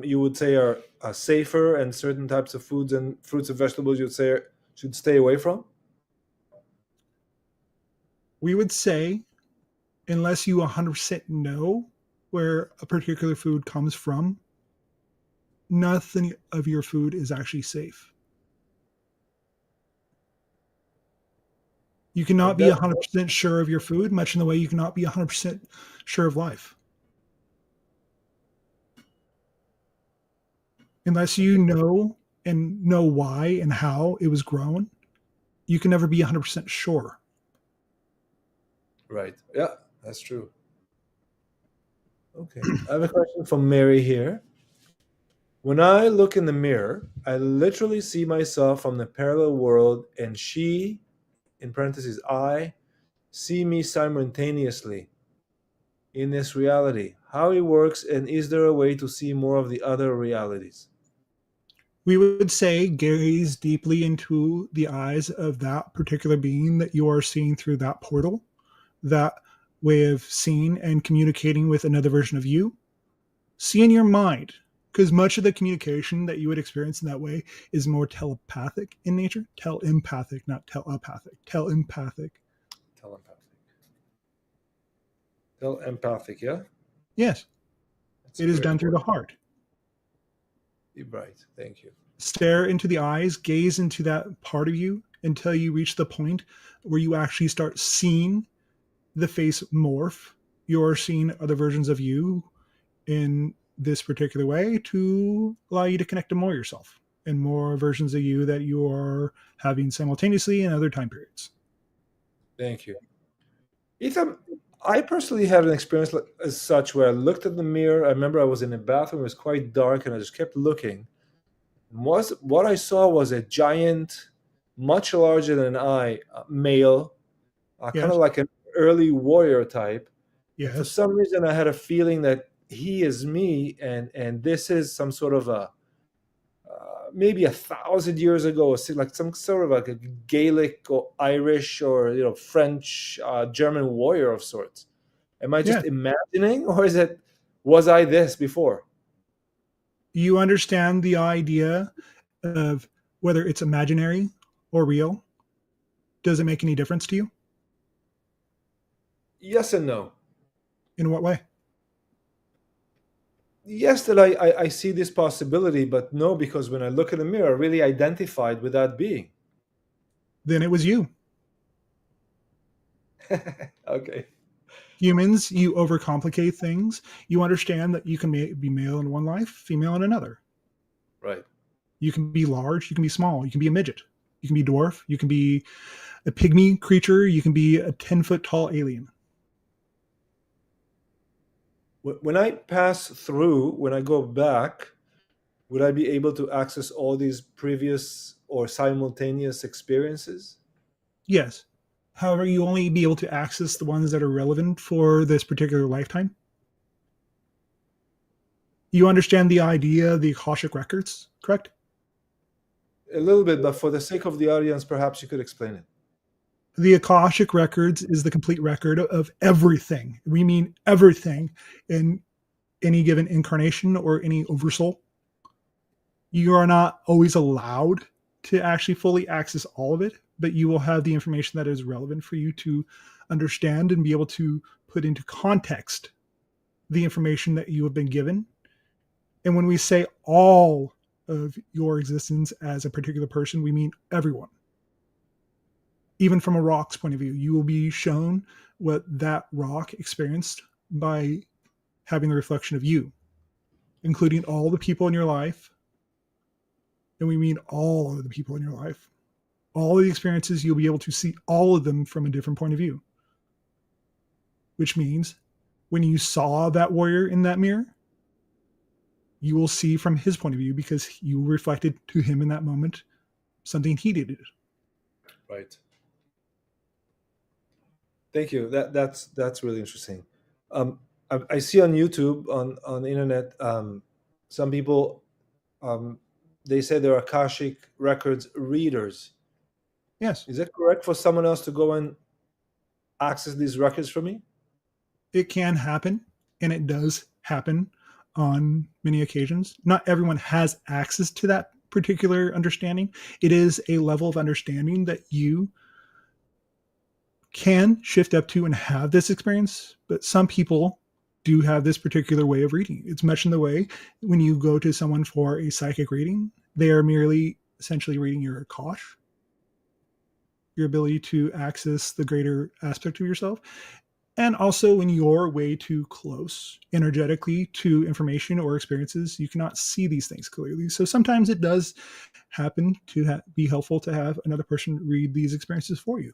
you would say are safer, and certain types of foods and fruits and vegetables you'd say should stay away from? We would say, unless you 100% know where a particular food comes from, nothing of your food is actually safe. You cannot be That 100% sure of your food, much in the way you cannot be 100% sure of life. Unless you know and know why and how it was grown, you can never be 100% sure. right. Yeah, that's true. Okay. I have a question from Mary here. When I look in the mirror, I literally see myself from the parallel world, and she, in parentheses, I, see me simultaneously in this reality. How it works, and is there a way to see more of the other realities? We would say gaze deeply into the eyes of that particular being that you are seeing through that portal, that way of seeing and communicating with another version of you. See in your mind, because much of the communication that you would experience in that way is more telepathic in nature. Telepathic, not telepathic. Telepathic. Telepathic. Telepathic, yeah? Yes, That's a it is great done through word. the heart. You're right. Thank you. Stare into the eyes, gaze into that part of you until you reach the point where you actually start seeing the face morph you're seeing other versions of you in this particular way to allow you to connect to more yourself and more versions of you that you are having simultaneously in other time periods. Thank you. Ethan, I personally had an experience as such where I looked at the mirror. I remember I was in a bathroom, it was quite dark, and I just kept looking. What I saw was a giant, much larger than I, male, kind of Yes. like an early warrior type. And for Yes. some reason, I had a feeling that he is me, and this is some sort of a maybe 1,000 years ago, like some sort of like a Gaelic or Irish or French, German warrior of sorts. Am I Yeah. just imagining, or was I this before? You understand the idea of whether it's imaginary or real. Does it make any difference to you? Yes and no. In what way? Yes, that I see this possibility, but no, because when I look in the mirror, I really identified with that being. Then it was you. Okay. Humans, you overcomplicate things. You understand that you can be male in one life, female in another. Right. You can be large, you can be small, you can be a midget, you can be a dwarf, you can be a pygmy creature, you can be a 10-foot tall alien. When I pass through, when I go back, would I be able to access all these previous or simultaneous experiences? Yes. However, you only be able to access the ones that are relevant for this particular lifetime. You understand the idea of the Akashic records, correct? A little bit, but for the sake of the audience, perhaps you could explain it. The Akashic records is the complete record of everything. We mean everything in any given incarnation or any oversoul. You are not always allowed to actually fully access all of it, but you will have the information that is relevant for you to understand and be able to put into context the information that you have been given. And when we say all of your existence as a particular person, we mean everyone. Even from a rock's point of view, you will be shown what that rock experienced by having the reflection of you, including all the people in your life. And we mean all of the people in your life. All of the experiences, you'll be able to see all of them from a different point of view. Which means when you saw that warrior in that mirror, you will see from his point of view because you reflected to him in that moment something he did. Right. Thank you. That's really interesting. I see on YouTube, on the internet, some people, um, they say they're Akashic records readers. Yes, Is it correct for someone else to go and access these records for me? it can happen, and it does happen on many occasions. Not everyone has access to that particular understanding. It is a level of understanding that you can shift up to and have this experience, but some people do have this particular way of reading. It's much in the way when you go to someone for a psychic reading, they are merely essentially reading your Akash, your ability to access the greater aspect of yourself. And also, when you're way too close energetically to information or experiences, you cannot see these things clearly. So sometimes it does happen to be helpful to have another person read these experiences for you.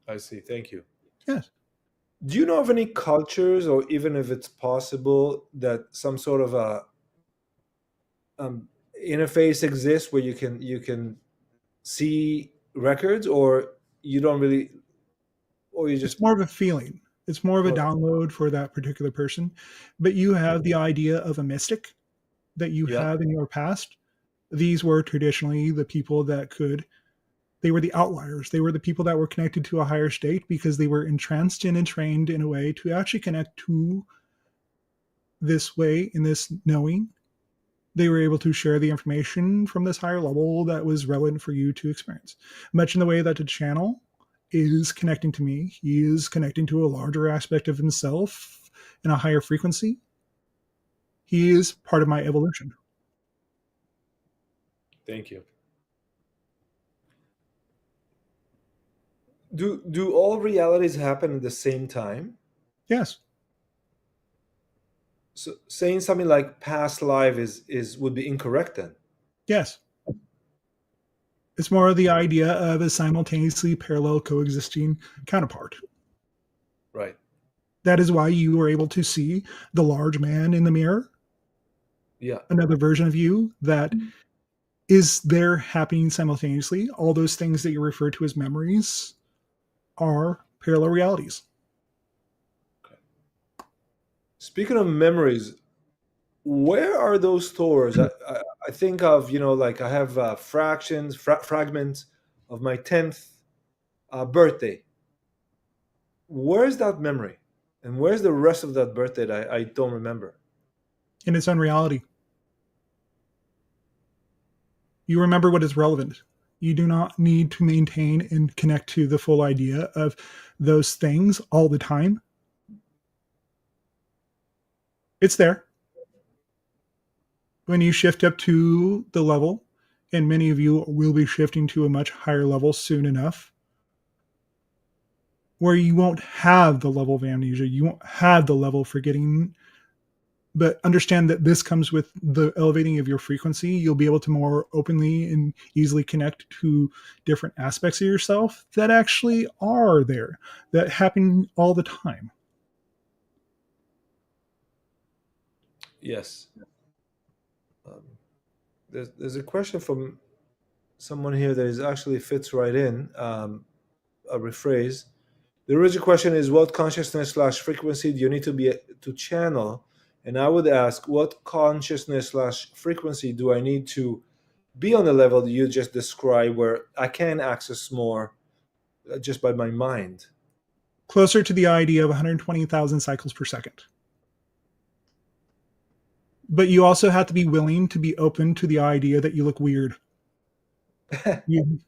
I see. Thank you. Yes. Do you know of any cultures, or even if it's possible, that some sort of a um, interface exists where you can see records, or you don't really, or you It's just more of a feeling. It's more of a more? download for that particular person. But you have the idea of a mystic that you Yeah. have in your past. These were traditionally the people that they were the outliers. They were the people that were connected to a higher state because they were entranced and entrained in a way to actually connect to this way, in this knowing. They were able to share the information from this higher level that was relevant for you to experience. Much in the way that the channel is connecting to me, he is connecting to a larger aspect of himself in a higher frequency. He is part of my evolution. Thank you. Do all realities happen at the same time? Yes. So saying something like past life is would be incorrect then. Yes. It's more of the idea of a simultaneously parallel coexisting counterpart. Right. That is why you were able to see the large man in the mirror, Yeah. another version of you that is there happening simultaneously. All those things that you refer to as memories are parallel realities. Speaking of memories, where are those stores? I think of, like I have fragments of my 10th birthday. Where's that memory? And where's the rest of that birthday that I don't remember? In its own reality. You remember what is relevant. You do not need to maintain and connect to the full idea of those things all the time. It's there. When you shift up to the level, and many of you will be shifting to a much higher level soon enough, where you won't have the level of amnesia, you won't have the level of forgetting. But understand that this comes with the elevating of your frequency. You'll be able to more openly and easily connect to different aspects of yourself that actually are there, that happen all the time. Yes. Um, there's a question from someone here that is actually fits right in. A rephrase. The original question is, what consciousness slash frequency do you need to be to channel? And I would ask, what consciousness slash frequency do I need to be on the level that you just described, where I can access more just by my mind? Closer to the idea of 120,000 cycles per second. But you also have to be willing to be open to the idea that you look weird. you,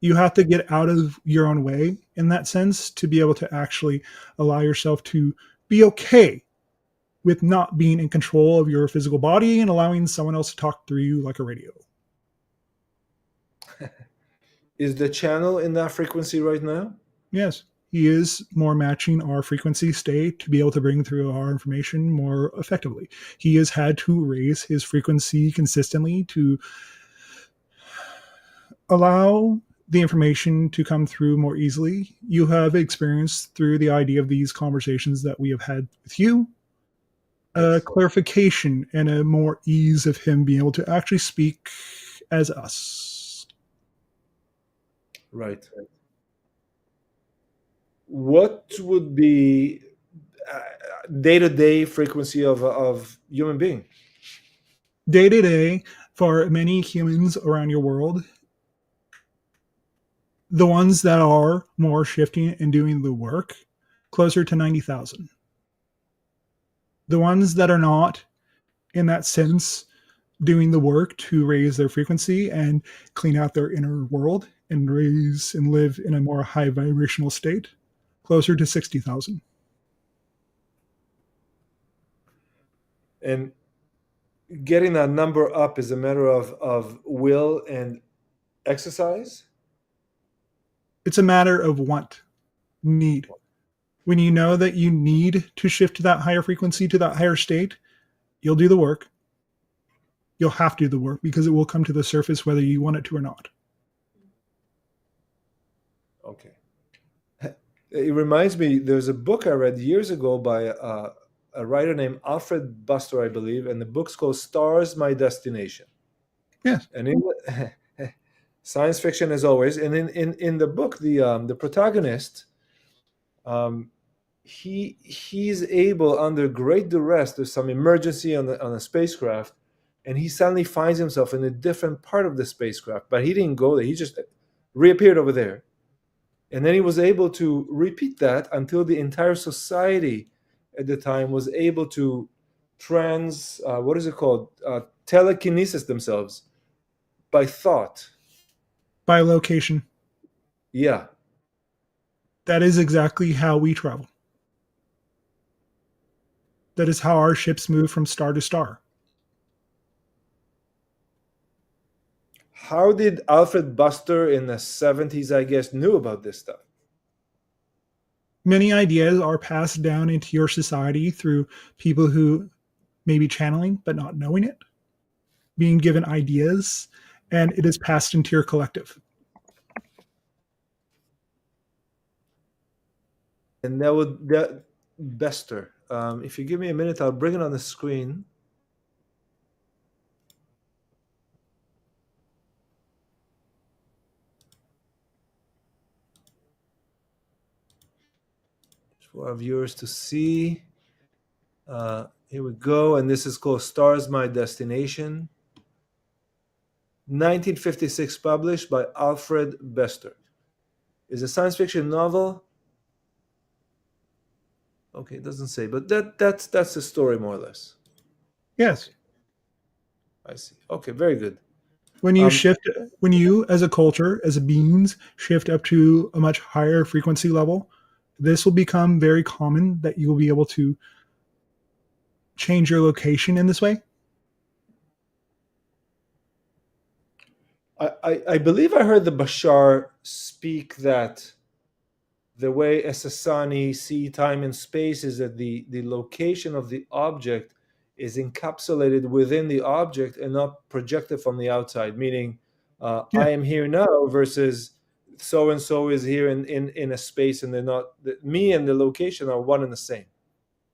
you have to get out of your own way in that sense to be able to actually allow yourself to be okay with not being in control of your physical body and allowing someone else to talk through you like a radio. Is the channel in that frequency right now? Yes, he is more matching our frequency state to be able to bring through our information more effectively. He has had to raise his frequency consistently to allow the information to come through more easily. You have experienced through the idea of these conversations that we have had with you a Yes. clarification and a more ease of him being able to actually speak as us. Right. What would be day-to-day frequency of human being? Day to day, for many humans around your world, the ones that are more shifting and doing the work, closer to 90,000. The ones that are not, in that sense, doing the work to raise their frequency and clean out their inner world and raise and live in a more high vibrational state, closer to 60,000. And getting that number up is a matter of will and exercise. It's a matter of want, need. When you know that you need to shift to that higher frequency, to that higher state, you'll do the work. You'll have to do the work because it will come to the surface whether you want it to or not. Okay. It reminds me, there's a book I read years ago by a writer named Alfred Buster, I believe, and the book's called Stars, My Destination. Yes. And in science fiction as always, and in the book, the protagonist, um, he's able, under great duress, there's some emergency on a spacecraft, and he suddenly finds himself in a different part of the spacecraft, but he didn't go there, he just reappeared over there. And then he was able to repeat that until the entire society at the time was able to what is it called, telekinesis themselves by thought. By location. Yeah. That is exactly how we travel. That is how our ships move from star to star. How did Alfred Buster in the 70s, I guess, knew about this stuff? Many ideas are passed down into your society through people who may be channeling but not knowing it, being given ideas, and it is passed into your collective. And that Bester. If you give me a minute, I'll bring it on the screen. For our viewers to see. Here we go, and this is called Stars My Destination. 1956, published by Alfred Bester. Is a science fiction novel. Okay, it doesn't say, but that's the story more or less. Yes. I see. Okay, very good. When you as a culture, as a beings, shift up to a much higher frequency level, this will become very common that you will be able to change your location in this way. I believe I heard the Bashar speak that the way Esasani see time and space is that the location of the object is encapsulated within the object and not projected from the outside, meaning Yeah. I am here now versus so and so is here in a space, and they're not, me and the location are one and the same.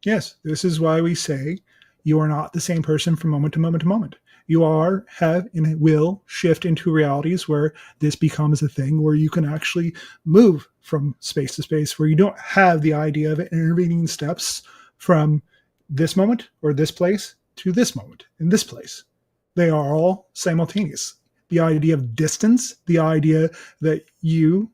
Yes, this is why we say you are not the same person from moment to moment to moment. You are, have, and will shift into realities where this becomes a thing where you can actually move from space to space, where you don't have the idea of intervening steps from this moment or this place to this moment in this place. They are all simultaneous. The idea of distance, the idea that you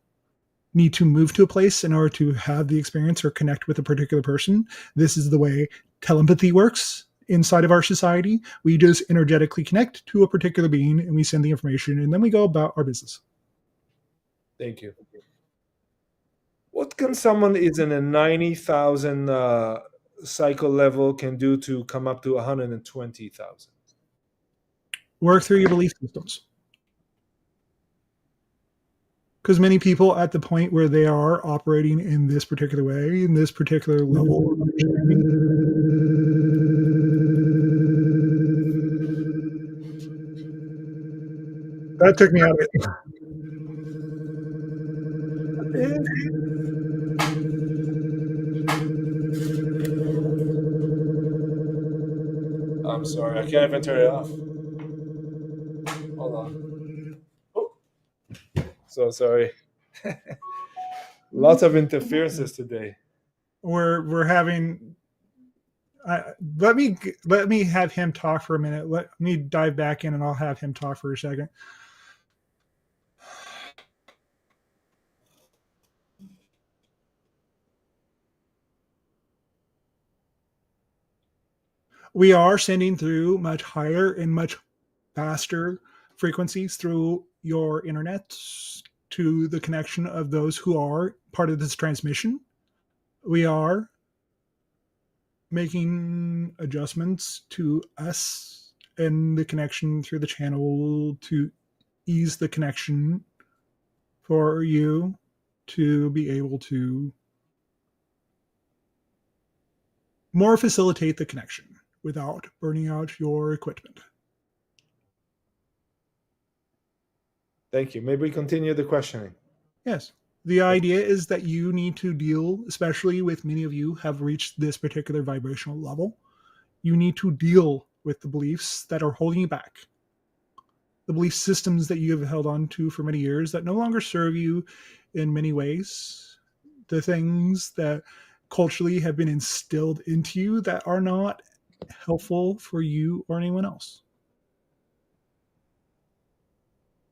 need to move to a place in order to have the experience or connect with a particular person. This is the way telepathy works inside of our society. We just energetically connect to a particular being and we send the information and then we go about our business. Thank you. What can someone is in a 90,000 cycle level can do to come up to 120,000? Work through your belief systems. Because many people at the point where they are operating in this particular way, in this particular level of understanding, that took me out of it. I'm sorry, I can't even turn it off. Hold on. Oh. So sorry. Lots of interferences today. We're having. Let me have him talk for a minute. Let me dive back in, and I'll have him talk for a second. We are sending through much higher and much faster frequencies through your internet to the connection of those who are part of this transmission. We are making adjustments to us and the connection through the channel to ease the connection for you to be able to more facilitate the connection without burning out your equipment. Thank you. Maybe we continue the questioning. Yes. The idea is that you need to deal, especially with many of you have reached this particular vibrational level. You need to deal with the beliefs that are holding you back. The belief systems that you have held on to for many years that no longer serve you in many ways. The things that culturally have been instilled into you that are not helpful for you or anyone else.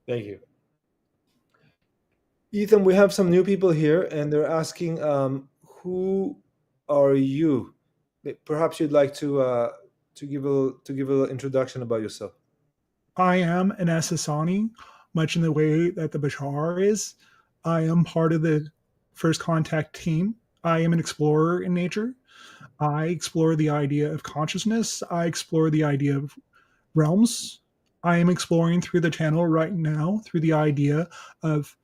Thank you. Ethan, we have some new people here, and they're asking, "Who are you?" Perhaps you'd like to give a little introduction about yourself. I am an Asasani, much in the way that the Bashar is. I am part of the First Contact team. I am an explorer in nature. I explore the idea of consciousness. I explore the idea of realms. I am exploring through the channel right now through the idea of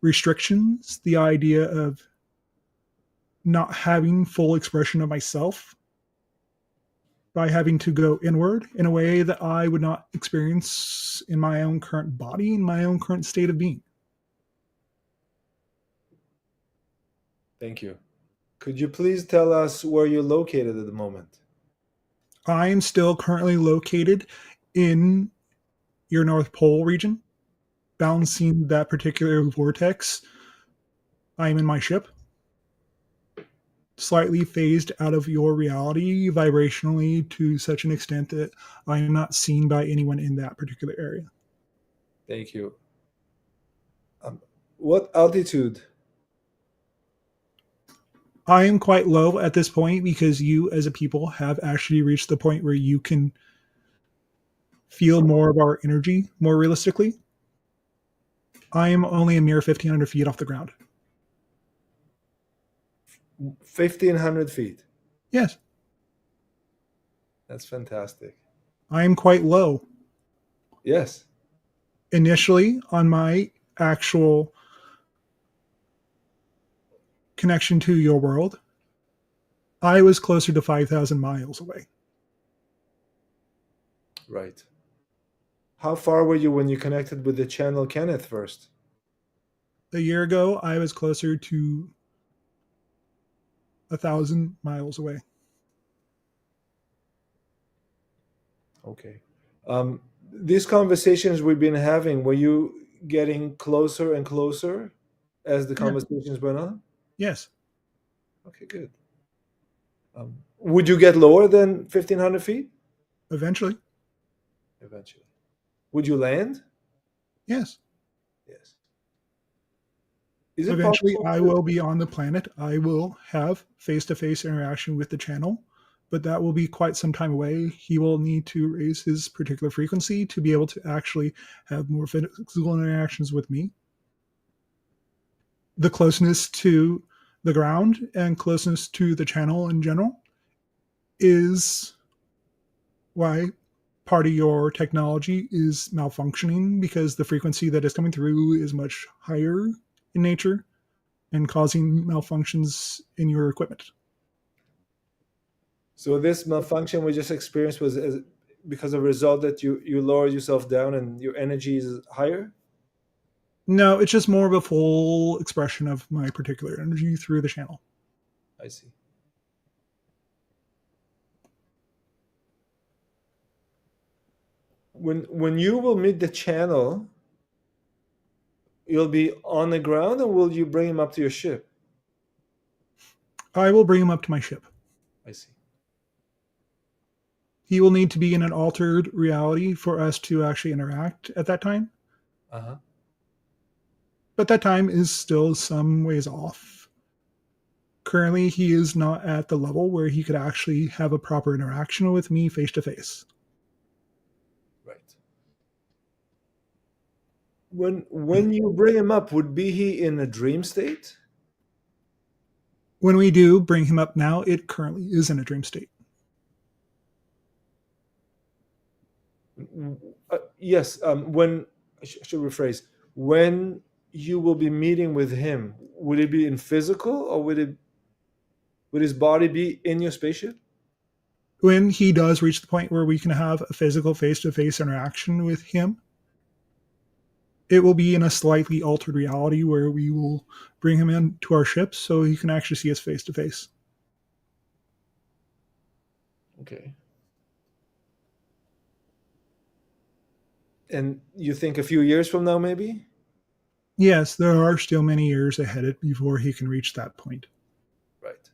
restrictions, the idea of not having full expression of myself by having to go inward in a way that I would not experience in my own current body, in my own current state of being. Thank you. Could you please tell us where you're located at the moment? I am still currently located in your North Pole region, balancing that particular vortex. I am in my ship, slightly phased out of your reality vibrationally to such an extent that I am not seen by anyone in that particular area. Thank you. What altitude? I am quite low at this point because you, as a people, have actually reached the point where you can feel more of our energy more realistically. I am only a mere 1,500 feet off the ground. 1,500 feet. Yes, That's fantastic. I am quite low. Yes. Initially, on my actual connection to your world, I was closer to 5,000 miles away. Right. How far were you when you connected with the channel Kenneth first? A year ago, I was closer to 1,000 miles away. Okay. These conversations we've been having, were you getting closer and closer as the Yeah. conversations went on? Yes, Okay, good. Would you get lower than 1,500 feet? eventually. Eventually. Would you land? Yes. Yes. Is it Eventually, possible I to? will be on the planet. I will have face to face interaction with the channel, but that will be quite some time away. He will need to raise his particular frequency to be able to actually have more physical interactions with me. The closeness to the ground and closeness to the channel in general is why part of your technology is malfunctioning because the frequency that is coming through is much higher in nature and causing malfunctions in your equipment. So this malfunction we just experienced was because of a result that you lowered yourself down and your energy is higher? No, it's just more of a full expression of my particular energy through the channel. I see. When you will meet the channel, you'll be on the ground, or will you bring him up to your ship? I will bring him up to my ship. I see. He will need to be in an altered reality for us to actually interact at that time. Uh-huh. But that time is still some ways off. Currently, he is not at the level where he could actually have a proper interaction with me face to face. Right. When you bring him up, would be he in a dream state? When we do bring him up now, it currently is in a dream state. Yes. When I should rephrase. When you will be meeting with him, would it be in physical, or would his body be in your spaceship? When he does reach the point where we can have a physical face to face interaction with him, it will be in a slightly altered reality where we will bring him into our ship so he can actually see us face to face. Okay. And you think a few years from now, maybe? Yes, there are still many years ahead before he can reach that point. Right.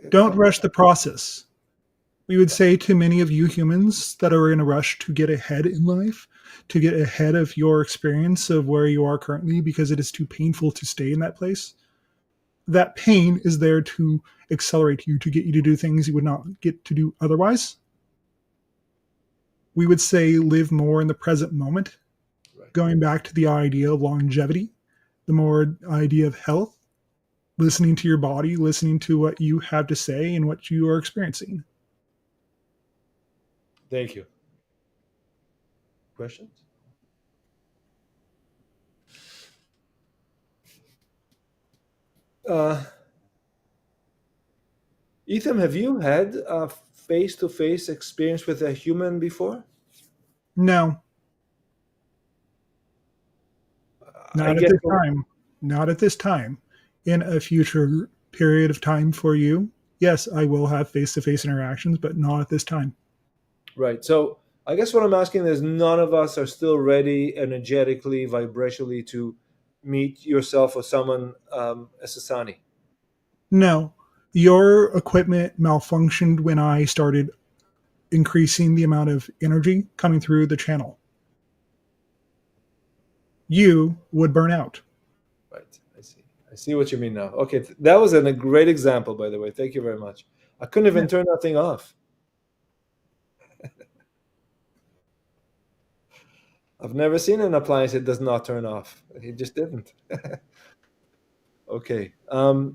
Don't rush the process. We would say to many of you humans that are in a rush to get ahead in life, to get ahead of your experience of where you are currently because it is too painful to stay in that place. That pain is there to accelerate you, to get you to do things you would not get to do otherwise. We would say live more in the present moment, Right. going back to the idea of longevity, the more idea of health, listening to your body, listening to what you have to say and what you are experiencing. Thank you. Questions? Uh, Ethan, have you had a face-to-face experience with a human before? No, I not at guess. this time. Not at this time. In a future period of time for you, yes, I will have face to face interactions, but not at this time. Right. So I guess what I'm asking is none of us are still ready energetically, vibrationally to meet yourself or someone as Asani. No, your equipment malfunctioned when I started increasing the amount of energy coming through the channel. You would burn out. Right. I see. I see what you mean now. Okay. That was a great example, by the way. Thank you very much. I couldn't even Yeah. turn that thing off. I've never seen an appliance that does not turn off. It just didn't. Okay. Oh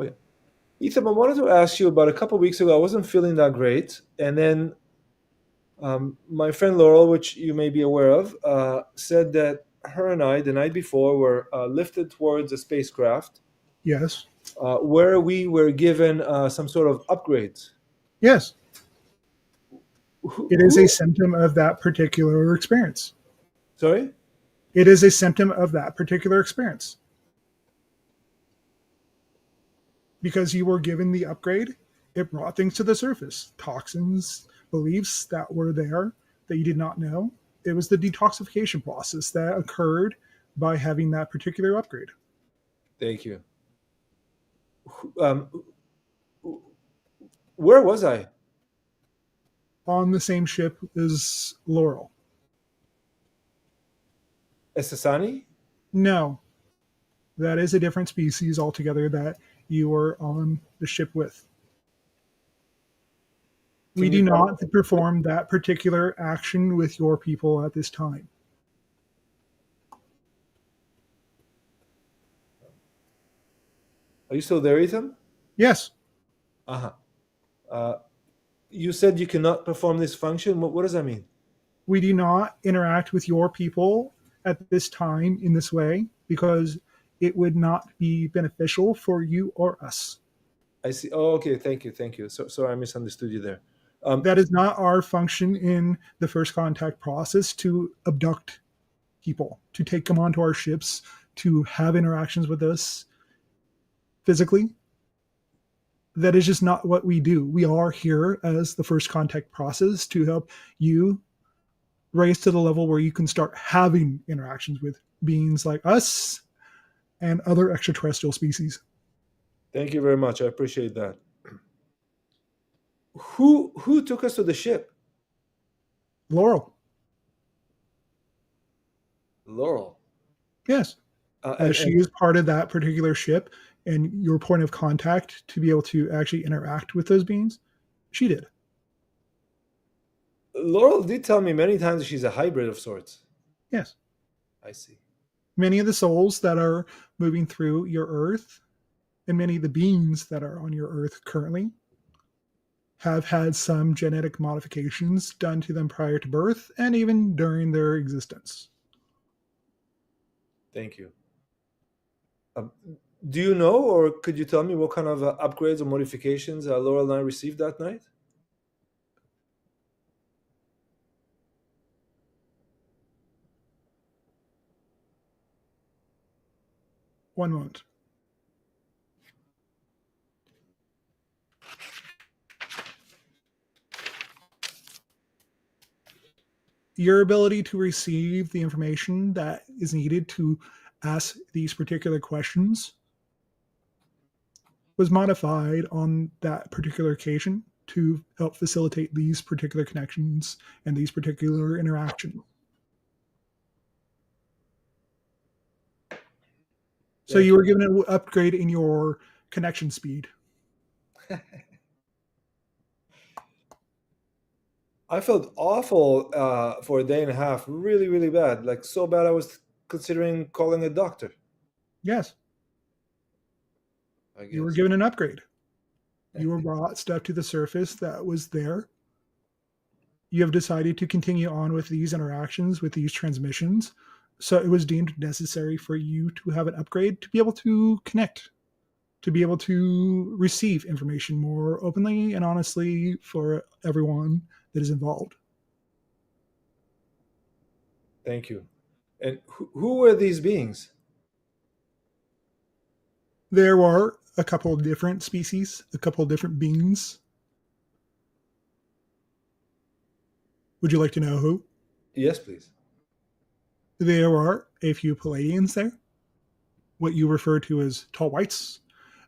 yeah. Ethan, I wanted to ask you about a couple of weeks ago. I wasn't feeling that great, and then my friend Laurel, which you may be aware of, said that her and I, the night before, were lifted towards a spacecraft Yes. where we were given some sort of upgrades. Yes. Who, It is a who? symptom of that particular experience. Sorry? It is a symptom of that particular experience. Because you were given the upgrade, it brought things to the surface. Toxins, beliefs that were there that you did not know. It was the detoxification process that occurred by having that particular upgrade. Thank you. Um, where was I? On the same ship as Laurel. Esasani? No, that is a different species altogether that you were on the ship with. We Can you do tell not me? perform that particular action with your people at this time. Are you still there, Ethan? Yes, Uh-huh. Uh, you said you cannot perform this function. What does that mean? we do not interact with your people at this time in this way because it would not be beneficial for you or us. I see. Oh, okay. Thank you. Thank you. So, sorry, I misunderstood you there. Um, That is not our function in the first contact process to abduct people, to take them onto our ships, to have interactions with us physically. That is just not what we do. We are here as the first contact process to help you raise to the level where you can start having interactions with beings like us and other extraterrestrial species. Thank you very much. I appreciate that. Who took us to the ship? Laurel, Laurel. yes, as she And is part of that particular ship and your point of contact to be able to actually interact with those beings, she did. Laurel did tell me many times that she's a hybrid of sorts. Yes. I see. Many of the souls that are moving through your earth and many of the beings that are on your earth currently have had some genetic modifications done to them prior to birth and even during their existence. Thank you. Um, do you know, or could you tell me what kind of upgrades or modifications Laurel and I received that night? One moment. Your ability to receive the information that is needed to ask these particular questions was modified on that particular occasion to help facilitate these particular connections and these particular interactions. So Thank you you. were given an upgrade in your connection speed. I felt awful for a day and a half, really, really bad. Like so bad, I was considering calling a doctor. Yes, I you were guess. given an upgrade. You were brought stuff to the surface that was there. You have decided to continue on with these interactions, with these transmissions So it was deemed necessary for you to have an upgrade to be able to connect, to be able to receive information more openly and honestly for everyone that is involved. Thank you. And who were these beings? There were a couple of different species, a couple of different beings. Would you like to know who? Yes, please. There are a few Palladians there, what you refer to as tall whites.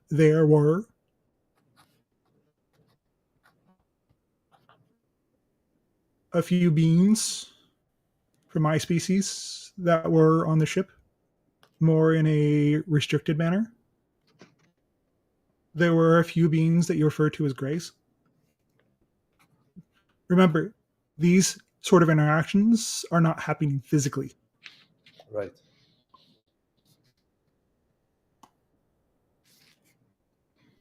There were a few beings from my species that were on the ship, more in a restricted manner. There were a few beings that you refer to as grays. Remember, these sort of interactions are not happening physically. Right.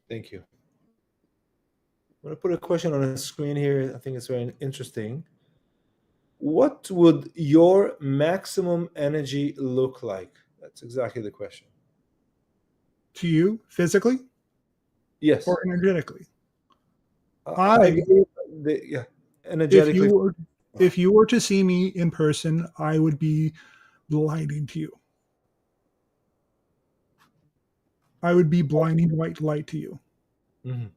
Thank you. I'm going to put a question on the screen here. I think it's very interesting. What would your maximum energy look like? That's exactly the question. To you, physically Yes. or energetically? I believe yeah, energetically. If you were to see me in person, I would be blinding to you. I would be blinding white light to you. Mm-hmm.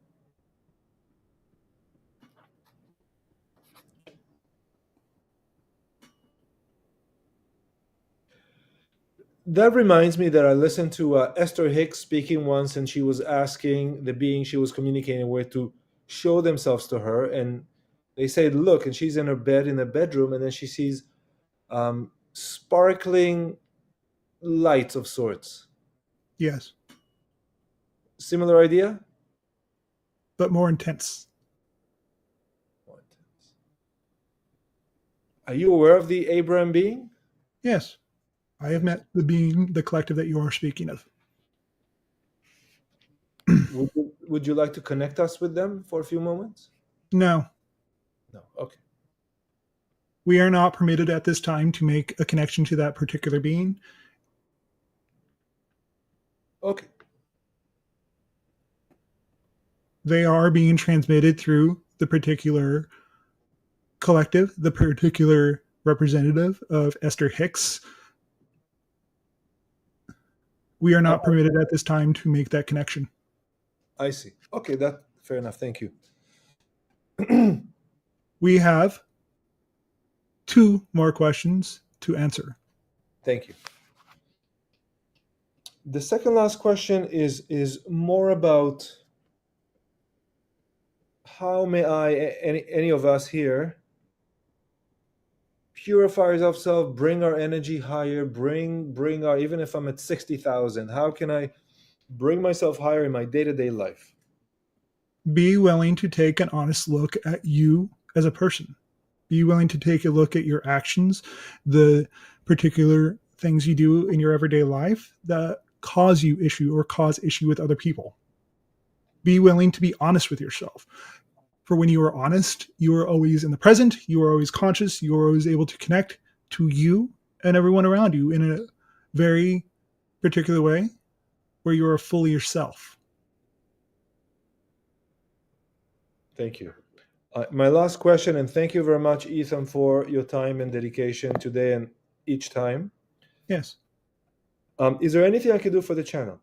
That reminds me that I listened to Esther Hicks speaking once, and she was asking the being she was communicating with to show themselves to her. And they said, look, and she's in her bed in the bedroom, and then she sees sparkling lights of sorts. Yes. Similar idea? But more intense. More intense. Are you aware of the Abraham being? Yes. I have met the being, the collective that you are speaking of. Would you like to connect us with them for a few moments? No. No. Okay. We are not permitted at this time to make a connection to that particular being. Okay. They are being transmitted through the particular collective, the particular representative of Esther Hicks. We are not permitted at this time to make that connection. I see. Okay, that fair enough. Thank you. We have 2 more questions to answer. Thank you. The second last question is more about how may any of us here purify ourselves, bring our energy higher, bring our, even if I'm at 60,000, how can I bring myself higher in my day-to-day life? Be willing to take an honest look at you as a person. Be willing to take a look at your actions, the particular things you do in your everyday life that cause you issue or cause issue with other people. Be willing to be honest with yourself. For when you are honest, you are always in the present, you are always conscious, you are always able to connect to you and everyone around you in a very particular way where you are fully yourself. Thank you. My last question, and thank you very much, Ethan, for your time and dedication today and each time. Yes. Is there anything I can do for the channel?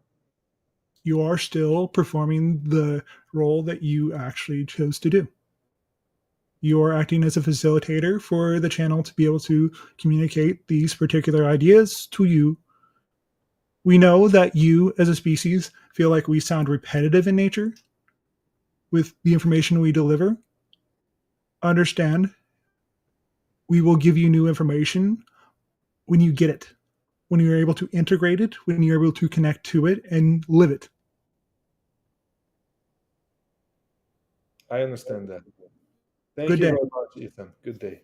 You are still performing the role that you actually chose to do. You are acting as a facilitator for the channel to be able to communicate these particular ideas to you. We know that you, as a species, feel like we sound repetitive in nature with the information we deliver. Understand, we will give you new information when you get it, when you're able to integrate it, when you're able to connect to it and live it. I understand that. Thank Good you day. very much, Ethan. Good day.